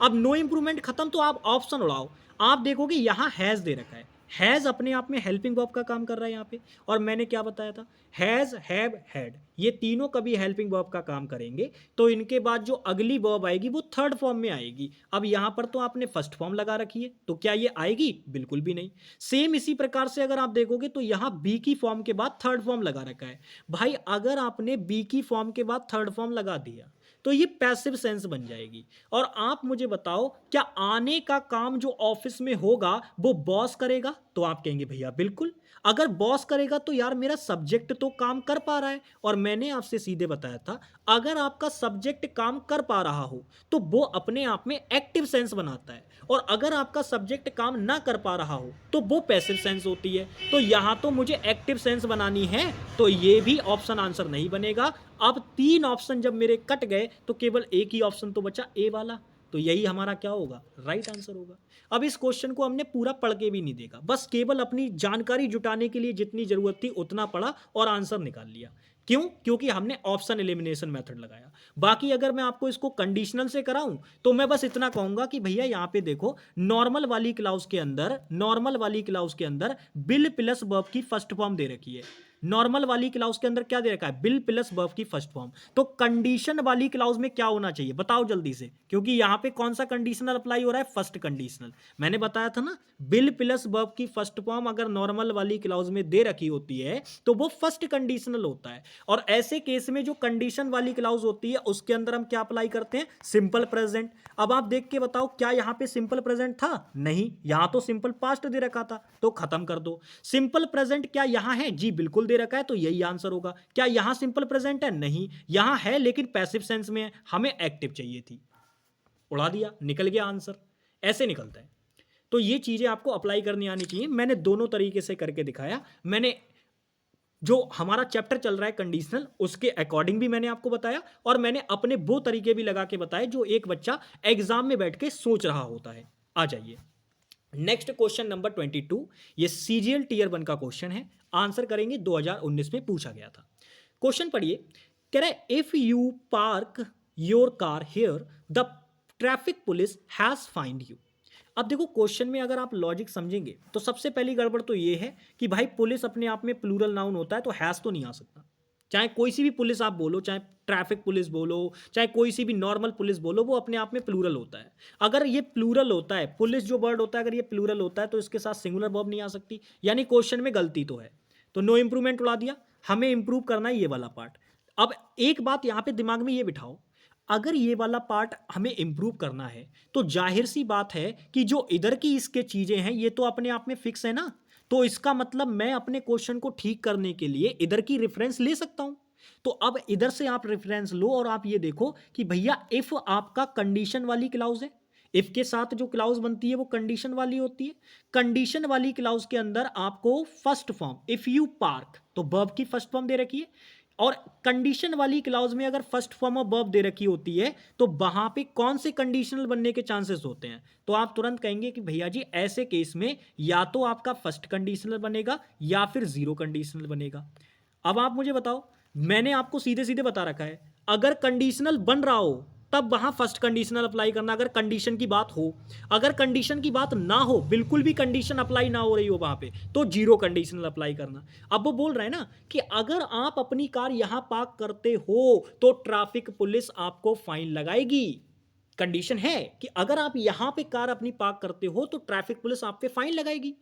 अब नो इंप्रूवमेंट खत्म तो आप ऑप्शन उड़ाओ, आप देखोगे यहां हैज दे रखा है। हैज अपने आप में हेल्पिंग वर्ब का काम कर रहा है यहाँ पे, और मैंने क्या बताया था? हैज, हैव, हैड, ये तीनों कभी हेल्पिंग वर्ब का काम करेंगे तो इनके बाद जो अगली वर्ब आएगी वो थर्ड फॉर्म में आएगी। अब यहाँ पर तो आपने फर्स्ट फॉर्म लगा रखी है, तो क्या ये आएगी? बिल्कुल भी नहीं। सेम इसी प्रकार से अगर आप देखोगे तो यहाँ बी की फॉर्म के बाद थर्ड फॉर्म लगा रखा है। भाई अगर आपने बी की फॉर्म के बाद थर्ड फॉर्म लगा दिया तो ये पैसिव सेंस बन जाएगी। और आप मुझे बताओ, क्या आने का काम जो ऑफिस में होगा वो बॉस करेगा? तो आप कहेंगे भैया बिल्कुल। अगर बॉस करेगा तो यार मेरा सब्जेक्ट तो काम कर पा रहा है, और मैंने आपसे सीधे बताया था अगर आपका सब्जेक्ट काम कर पा रहा हो तो वो अपने आप में एक्टिव सेंस बनाता है, और अगर आपका सब्जेक्ट काम ना कर पा रहा हो तो वो पैसिव सेंस होती है। तो यहां तो मुझे एक्टिव सेंस बनानी है, तो ये भी ऑप्शन आंसर नहीं बनेगा। अब तीन ऑप्शन जब मेरे कट गए तो केवल एक ही ऑप्शन तो बचा, ए वाला, तो यही हमारा क्या होगा? राइट आंसर होगा। अब इस क्वेश्चन को हमने पूरा पढ़ के भी नहीं देखा, बस केवल अपनी जानकारी जुटाने के लिए जितनी जरूरत थी उतना पढ़ा और आंसर निकाल लिया। क्यों? क्योंकि हमने ऑप्शन एलिमिनेशन मेथड लगाया। बाकी अगर मैं आपको इसको कंडीशनल से कराऊं तो मैं बस इतना कहूंगा कि भैया यहाँ पे देखो, नॉर्मल वाली क्लाउज के अंदर बिल प्लस वर्ब की फर्स्ट फॉर्म दे रखी है। नॉर्मल वाली क्लाउज के अंदर क्या दे रखा है? बिल प्लस वर्ब की फर्स्ट फॉर्म। तो कंडीशन वाली क्लाउज में क्या होना चाहिए? बताओ जल्दी से, क्योंकि यहां पे कौन सा कंडीशनल अप्लाई हो रहा है? First conditional. मैंने बताया था ना, बिल प्लस वर्ब की फर्स्ट फॉर्म अगर नॉर्मल वाली क्लाउज में दे रखी होती है तो वो फर्स्ट कंडीशनल होता है। और ऐसे केस में जो कंडीशन वाली क्लाउज होती है उसके अंदर हम क्या अप्लाई करते हैं? Simple present. अब आप देख के बताओ, क्या यहां पे सिंपल प्रेजेंट था? नहीं, यहां तो सिंपल पास्ट दे रखा था, तो खत्म कर दो। सिंपल प्रेजेंट क्या यहां है? जी बिल्कुल दे रखा है, तो यही आंसर होगा। क्या यहां सिंपल प्रेजेंट है? नहीं, यहां है लेकिन पैसिव सेंस में है, हमें एक्टिव चाहिए थी। उड़ा दिया, निकल गया आंसर। ऐसे निकलता है। तो ये चीजें आपको अप्लाई करनी आनी चाहिए। मैंने दोनों तरीके से करके दिखाया। मैंने जो हमारा चैप्टर चल रहा है कंडीशनल, उसके अकॉर्डिंग भी मैंने आपको बताया, और मैंने अपने वो तरीके भी लगा के बताए जो एक बच्चा एग्जाम में बैठ के सोच रहा होता है। आ जाइए नेक्स्ट क्वेश्चन नंबर 22। ये सीजीएल टीयर 1 का क्वेश्चन है, आंसर करेंगे, 2019 में पूछा गया था। क्वेश्चन पढ़िए। कह रहा है if you park your car here the traffic police has find you. अब देखो, क्वेश्चन में अगर आप लॉजिक समझेंगे तो सबसे पहली गड़बड़ तो ये है कि भाई पुलिस अपने आप में प्लूरल नाउन होता है, तो हैज तो नहीं आ सकता। चाहे कोई सी भी पुलिस आप बोलो, चाहे ट्रैफिक पुलिस बोलो, चाहे कोई सी भी नॉर्मल पुलिस बोलो, वो अपने आप में प्लूरल होता है। अगर ये प्लूरल होता है, पुलिस जो वर्ड होता है अगर ये प्लूरल होता है तो इसके साथ सिंगुलर वर्ब नहीं आ सकती, यानी क्वेश्चन में गलती तो है। तो नो इंप्रूवमेंट उड़ा दिया, हमें इंप्रूव करना है ये वाला पार्ट। अब एक बात यहां पे दिमाग में ये बिठाओ, अगर ये वाला पार्ट हमें इंप्रूव करना है तो जाहिर सी बात है कि जो इधर की इसके चीजें हैं ये तो अपने आप में फिक्स है ना। तो इसका मतलब मैं अपने क्वेश्चन को ठीक करने के लिए इधर की रेफरेंस ले सकता हूं। तो अब इधर से आप रेफरेंस लो और आप ये देखो कि भैया इफ आपका कंडीशन वाली क्लाउज है, इफ के साथ जो क्लाउज बनती है वो कंडीशन वाली होती है। कंडीशन वाली क्लाउज के अंदर आपको first form if you park, तो वर्ब की फर्स्ट फॉर्म दे रखी है, और कंडीशन वाली क्लाउज में अगर फर्स्ट फॉर्म ऑफ वर्ब दे रखी होती है तो वहां पे कौन से कंडीशनल बनने के चांसेस होते हैं? तो आप तुरंत कहेंगे कि भैया जी ऐसे केस में या तो आपका फर्स्ट कंडीशनल बनेगा या फिर जीरो कंडीशनल बनेगा। अब आप मुझे बताओ, मैंने आपको सीधे सीधे बता रखा है, अगर कंडीशनल बन रहा हो तब वहां फर्स्ट कंडीशनल अप्लाई करना, अगर कंडीशन की बात हो। अगर कंडीशन की बात ना हो, बिल्कुल भी कंडीशन अप्लाई ना हो रही हो वहां पे, तो जीरो कंडीशनल अप्लाई करना। अब वो बोल रहे हैं ना कि अगर आप अपनी कार यहां पार्क करते हो तो ट्रैफिक पुलिस आपको फाइन लगाएगी। कंडीशन है कि अगर आप यहां पे कार अपनी पार्क करते हो तो ट्रैफिक पुलिस आप पे फाइन लगाएगी।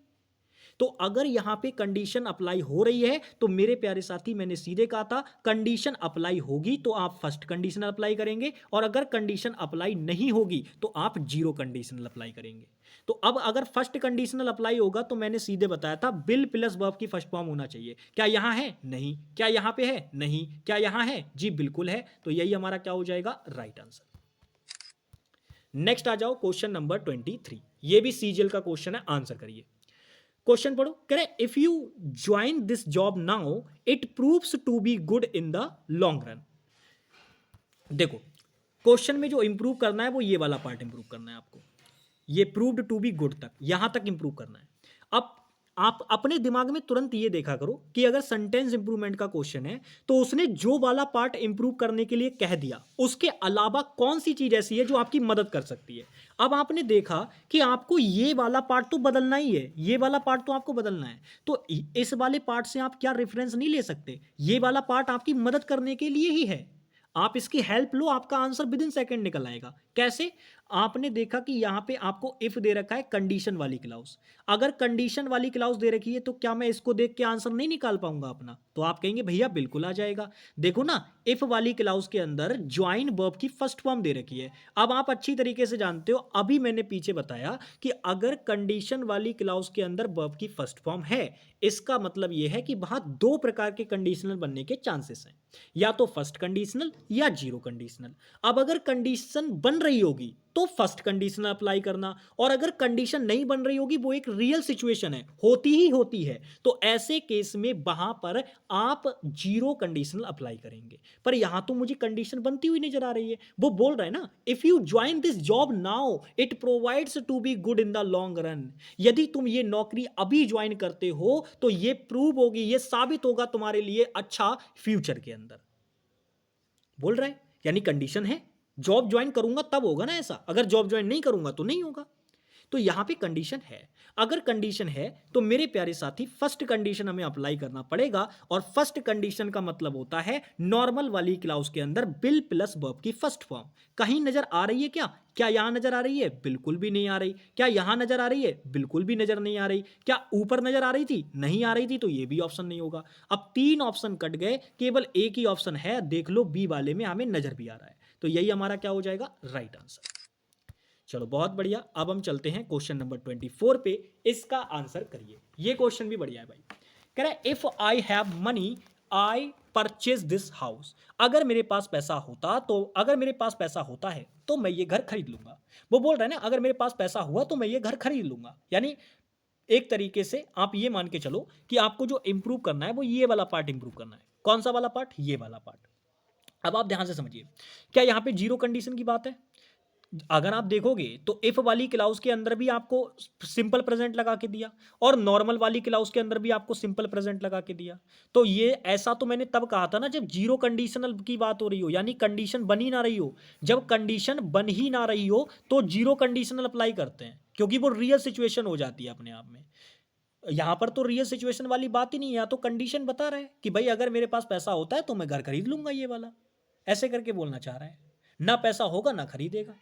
तो अगर यहां पे कंडीशन अप्लाई हो रही है तो मेरे प्यारे साथी, मैंने सीधे कहा था कंडीशन अप्लाई होगी तो आप फर्स्ट कंडीशन अप्लाई करेंगे, और अगर कंडीशन अप्लाई नहीं होगी तो आप जीरो कंडीशनल अप्लाई करेंगे। तो अब अगर फर्स्ट कंडीशनल अप्लाई होगा तो मैंने सीधे बताया था बिल प्लस वर्ब की फर्स्ट फॉर्म होना चाहिए। क्या यहां है? नहीं। क्या यहां पे है? नहीं। क्या यहां है? जी बिल्कुल है। तो यही हमारा क्या हो जाएगा? Right answer. नेक्स्ट आ जाओ क्वेश्चन नंबर 23। ये भी सीजीएल का क्वेश्चन है, आंसर करिए। क्वेश्चन पढ़ो, कह रहे if you join this job now it proves to be good in the long run. देखो, क्वेश्चन में जो इंप्रूव करना है वो ये वाला पार्ट इंप्रूव करना है आपको। ये प्रूव्ड टू बी गुड तक, यहां तक इंप्रूव करना है। अब आप अपने दिमाग में तुरंत ये देखा करो कि अगर सेंटेंस इंप्रूवमेंट का क्वेश्चन है तो उसने जो वाला पार्ट इंप्रूव करने के लिए कह दिया, उसके अलावा कौन सी चीज ऐसी है जो आपकी मदद कर सकती है। अब आपने देखा कि आपको ये वाला पार्ट तो बदलना ही है, ये वाला पार्ट तो आपको बदलना है, तो इस वाले पार्ट से आप क्या रेफरेंस नहीं ले सकते? ये वाला पार्ट आपकी मदद करने के लिए ही है। आप इसकी हेल्प लो, आपका आंसर विद इन सेकेंड निकल आएगा। कैसे? आपने देखा कि यहां पे आपको इफ दे रखा है कंडीशन वाली क्लाउज। अगर कंडीशन वाली क्लाउज दे रखी है तो क्या मैं इसको देख के आंसर नहीं निकाल पाऊंगा अपना? तो आप कहेंगे भैया बिल्कुल आ जाएगा। देखो ना, इफ वाली क्लाउज के अंदर ज्वाइन वर्ब की फर्स्ट फॉर्म दे रखी है। अब आप अच्छी तरीके से जानते हो, अभी मैंने पीछे बताया कि अगर कंडीशन वाली क्लाउज के अंदर वर्ब की फर्स्ट फॉर्म है, इसका मतलब यह है कि वहां दो प्रकार के कंडीशनल बनने के चांसेस हैं, या तो फर्स्ट कंडीशनल या जीरो कंडीशनल। अब अगर कंडीशन बन रही होगी तो फर्स्ट कंडीशन अप्लाई करना, और अगर कंडीशन नहीं बन रही होगी, वो एक रियल सिचुएशन है, होती ही होती है, तो ऐसे केस में वहां पर आप जीरो कंडीशनल अप्लाई करेंगे। पर यहां तो मुझे कंडीशन बनती हुई नजर आ रही है। वो बोल रहा है ना, if you join this job now it provides to be good in the long run. यदि तुम ये नौकरी अभी ज्वाइन करते हो तो ये प्रूव होगी, ये साबित होगा तुम्हारे लिए अच्छा फ्यूचर के अंदर। बोल रहा है यानी कंडीशन है, जॉब ज्वाइन करूंगा तब होगा ना ऐसा, अगर जॉब ज्वाइन नहीं करूंगा तो नहीं होगा। तो यहां पे कंडीशन है। अगर कंडीशन है तो मेरे प्यारे साथी फर्स्ट कंडीशन हमें अप्लाई करना पड़ेगा, और फर्स्ट कंडीशन का मतलब होता है नॉर्मल वाली क्लाउज के अंदर बिल प्लस वर्ब की फर्स्ट फॉर्म। कहीं नजर आ रही है क्या? क्या यहां नजर आ रही है? बिल्कुल भी नहीं आ रही। क्या यहां नजर आ रही है? बिल्कुल भी नजर नहीं आ रही। क्या ऊपर नजर आ रही थी? नहीं आ रही थी, तो ये भी ऑप्शन नहीं होगा। अब तीन ऑप्शन कट गए, केवल एक ही ऑप्शन है, देख लो बी वाले में हमें नजर भी आ रहा है। तो यही हमारा क्या हो जाएगा? Right answer. चलो बहुत बढ़िया, अब हम चलते हैं क्वेश्चन नंबर 24 पे। इसका आंसर करिए। ये क्वेश्चन भी बढ़िया है भाई। कह रहा है if I have money I purchase this house. अगर मेरे पास पैसा होता तो, अगर मेरे पास पैसा होता है तो मैं ये घर खरीद लूंगा। वो बोल रहे हैं ना, अगर मेरे पास पैसा हुआ तो मैं ये घर खरीद लूंगा। यानी एक तरीके से आप ये मान के चलो कि आपको जो इंप्रूव करना है वो ये वाला पार्ट इंप्रूव करना है। कौन सा वाला पार्ट? ये वाला पार्ट। अब आप ध्यान से समझिए, क्या यहां पे जीरो कंडीशन की बात है? अगर आप देखोगे तो इफ वाली क्लाउज के अंदर भी आपको सिंपल प्रेजेंट लगा के दिया, और नॉर्मल वाली क्लाउज के अंदर भी आपको सिंपल प्रेजेंट लगा के दिया। तो ये ऐसा तो मैंने तब कहा था ना जब जीरो कंडीशनल की बात हो रही हो, यानी कंडीशन बन ही ना रही हो। जब कंडीशन बन ही ना रही हो तो जीरो कंडीशनल अप्लाई करते हैं, क्योंकि वो रियल सिचुएशन हो जाती है अपने आप में। यहां पर तो रियल सिचुएशन वाली बात ही नहीं है, या तो कंडीशन बता रहा है कि भाई अगर मेरे पास पैसा होता है तो मैं घर खरीद लूंगा ये वाला, ऐसे करके बोलना चाह रहा है। ना पैसा होगा ना खरीदेगा,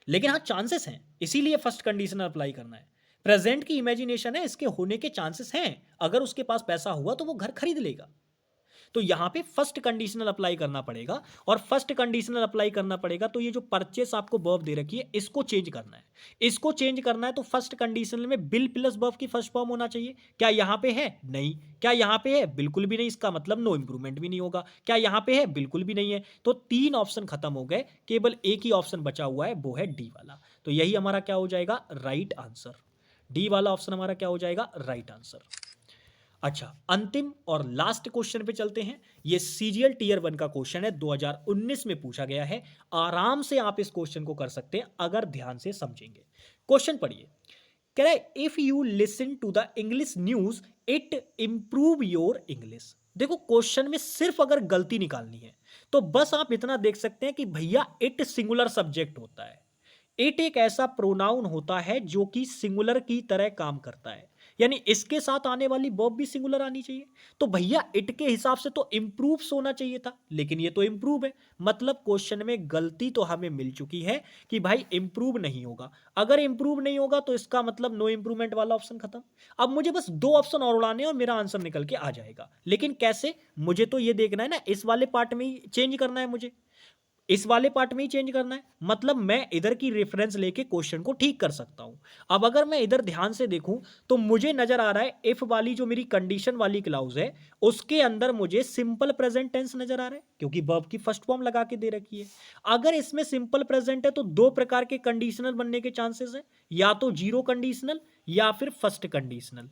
लेकिन हाँ चांसेस हैं, इसीलिए फर्स्ट कंडीशन अप्लाई करना है। प्रेजेंट की इमेजिनेशन है, इसके होने के चांसेस हैं। अगर उसके पास पैसा हुआ तो वो घर खरीद लेगा। तो यहां पे फर्स्ट कंडीशनल अप्लाई करना पड़ेगा, और फर्स्ट कंडीशनल अप्लाई करना पड़ेगा तो ये जो परचेस आपको वर्ब दे रखी है इसको चेंज करना है। इसको चेंज करना है तो फर्स्ट कंडीशनल में बिल प्लस वर्ब की फर्स्ट फॉर्म होना चाहिए। क्या यहां पे है? नहीं। क्या यहां पे है? बिल्कुल भी नहीं। इसका मतलब नो इंप्रूवमेंट भी नहीं होगा। क्या यहां पे है? बिल्कुल भी नहीं है। तो तीन ऑप्शन खत्म हो गए, केवल एक ही ऑप्शन बचा हुआ है, वो है डी वाला। तो यही हमारा क्या हो जाएगा? Right answer. डी वाला ऑप्शन हमारा क्या हो जाएगा? Right answer. अच्छा, अंतिम और लास्ट क्वेश्चन पे चलते हैं। ये सीजीएल टीयर 1 का क्वेश्चन है, 2019 में पूछा गया है। आराम से आप इस क्वेश्चन को कर सकते हैं अगर ध्यान से समझेंगे। क्वेश्चन पढ़िए। कह रहा है if you listen to the English news it improve your English. देखो क्वेश्चन में सिर्फ अगर गलती निकालनी है तो बस आप इतना देख सकते हैं कि भैया इट सिंगुलर सब्जेक्ट होता है। इट एक ऐसा प्रोनाउन होता है जो कि सिंगुलर की तरह काम करता है, यानी इसके साथ आने वाली वर्ब भी सिंगुलर आनी चाहिए। तो भैया इट के हिसाब से तो इम्प्रूव होना चाहिए था, लेकिन ये तो इम्प्रूव है। मतलब क्वेश्चन में गलती तो हमें मिल चुकी है कि भाई इम्प्रूव नहीं होगा। अगर इम्प्रूव नहीं होगा तो इसका मतलब नो इम्प्रूवमेंट वाला ऑप्शन खत्म। अब मुझे बस 2 ऑप्शन और उड़ाने हैं और मेरा आंसर निकल के आ जाएगा। लेकिन कैसे, मुझे तो ये देखना है ना, इस वाले पार्ट में ही चेंज करना है मुझे, इस वाले पार्ट में ही चेंज करना है। मतलब मैं इधर की रेफरेंस लेके क्वेश्चन को ठीक कर सकता हूं। अब अगर मैं इधर ध्यान से देखूं तो मुझे नजर आ रहा है इफ वाली जो मेरी कंडीशन वाली क्लाउज है उसके अंदर मुझे सिंपल प्रेजेंट टेंस नजर आ रहा है, क्योंकि वर्ब की फर्स्ट फॉर्म लगा के दे रखी है। अगर इसमें सिंपल प्रेजेंट है तो 2 प्रकार के कंडीशनल बनने के चांसेस है, या तो जीरो कंडीशनल या फिर फर्स्ट कंडीशनल,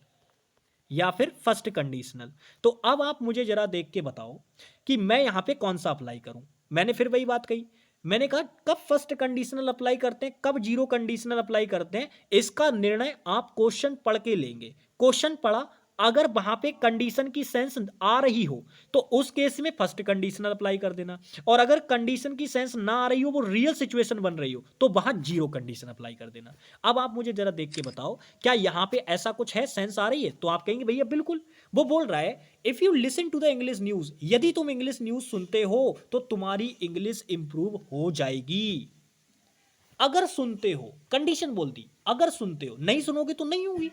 या फिर फर्स्ट कंडीशनल। तो अब आप मुझे जरा देख के बताओ कि मैं यहां पे कौन सा अप्लाई करूं। मैंने फिर वही बात कही, मैंने कहा कब फर्स्ट कंडीशनल अप्लाई करते हैं, कब जीरो कंडीशनल अप्लाई करते हैं, इसका निर्णय आप क्वेश्चन पढ़ के लेंगे। क्वेश्चन पढ़ा, अगर वहां पे कंडीशन की सेंस आ रही हो तो उस केस में फर्स्ट कंडीशनल अप्लाई कर देना, और अगर कंडीशन की सेंस ना आ रही हो, वो रियल सिचुएशन बन रही हो, तो वहां जीरो कंडीशन अप्लाई कर देना। अब आप मुझे जरा देख के बताओ क्या यहां पे ऐसा कुछ है, सेंस आ रही है? तो आप कहेंगे भैया बिल्कुल। वो बोल रहा है if you listen to the English news, यदि तुम इंग्लिश न्यूज सुनते हो तो तुम्हारी इंग्लिश इंप्रूव हो जाएगी। अगर सुनते हो, कंडीशन बोल दी, अगर सुनते हो, नहीं सुनोगे तो नहीं होगी,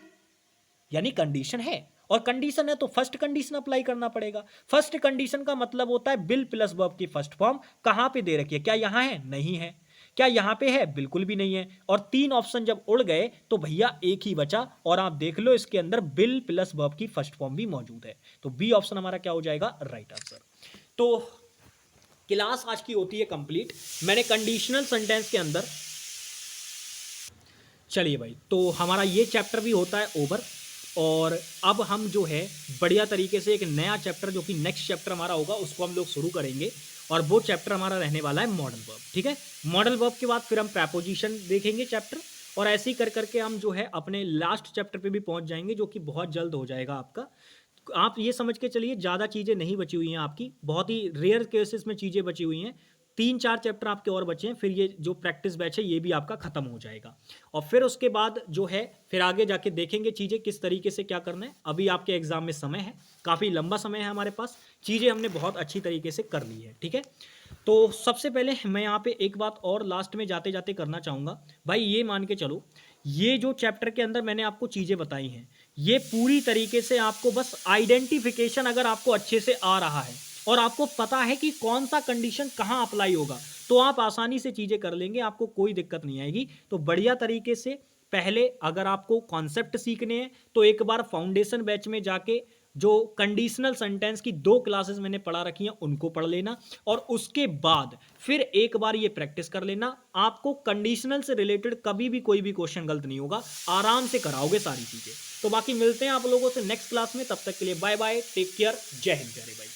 यानी कंडीशन है, और कंडीशन है तो फर्स्ट कंडीशन अप्लाई करना पड़ेगा। फर्स्ट कंडीशन का मतलब होता है बिल प्लस वर्ब की फर्स्ट फॉर्म। कहां पे दे रखी है, क्या यहां है? नहीं है। क्या यहां पे है? बिल्कुल भी नहीं है। और 3 ऑप्शन जब उड़ गए तो भैया एक ही बचा, और आप देख लो इसके अंदर बिल प्लस वर्ब की फर्स्ट फॉर्म भी मौजूद है। तो बी ऑप्शन हमारा क्या हो जाएगा? Right answer. तो क्लास आज की होती है कंप्लीट। मैंने कंडीशनल सेंटेंस के अंदर, चलिए भाई, तो हमारा ये चैप्टर भी होता है ओवर, और अब हम जो है बढ़िया तरीके से एक नया चैप्टर, जो कि नेक्स्ट चैप्टर हमारा होगा, उसको हम लोग शुरू करेंगे, और वो चैप्टर हमारा रहने वाला है मॉडल वर्ब। ठीक है, मॉडल वर्ब के बाद फिर हम प्रेपोजिशन देखेंगे चैप्टर, और ऐसे ही कर करके हम जो है अपने लास्ट चैप्टर पे भी पहुंच जाएंगे, जो कि बहुत जल्द हो जाएगा आपका। आप ये समझ के चलिए ज़्यादा चीज़ें नहीं बची हुई हैं आपकी, बहुत ही रेयर केसेस में चीज़ें बची हुई हैं। 3-4 चैप्टर आपके और बचे हैं, फिर ये जो प्रैक्टिस बैच है ये भी आपका खत्म हो जाएगा, और फिर उसके बाद जो है फिर आगे जाके देखेंगे चीज़ें किस तरीके से क्या करना है। अभी आपके एग्जाम में समय है, काफ़ी लंबा समय है हमारे पास, चीज़ें हमने बहुत अच्छी तरीके से कर ली है। ठीक है, तो सबसे पहले मैं यहाँ पे एक बात और लास्ट में जाते जाते करना चाहूँगा भाई, ये मान के चलो ये जो चैप्टर के अंदर मैंने आपको चीज़ें बताई हैं, ये पूरी तरीके से आपको बस आइडेंटिफिकेशन अगर आपको अच्छे से आ रहा है और आपको पता है कि कौन सा कंडीशन कहाँ अप्लाई होगा, तो आप आसानी से चीज़ें कर लेंगे, आपको कोई दिक्कत नहीं आएगी। तो बढ़िया तरीके से पहले अगर आपको कॉन्सेप्ट सीखने हैं तो एक बार फाउंडेशन बैच में जाके जो कंडीशनल सेंटेंस की 2 क्लासेस मैंने पढ़ा रखी हैं उनको पढ़ लेना, और उसके बाद फिर एक बार ये प्रैक्टिस कर लेना। आपको कंडीशनल से रिलेटेड कभी भी कोई भी क्वेश्चन गलत नहीं होगा, आराम से कराओगे सारी चीज़ें। तो बाकी मिलते हैं आप लोगों से नेक्स्ट क्लास में, तब तक के लिए बाय बाय, टेक केयर, जय हिंद, जय भाई।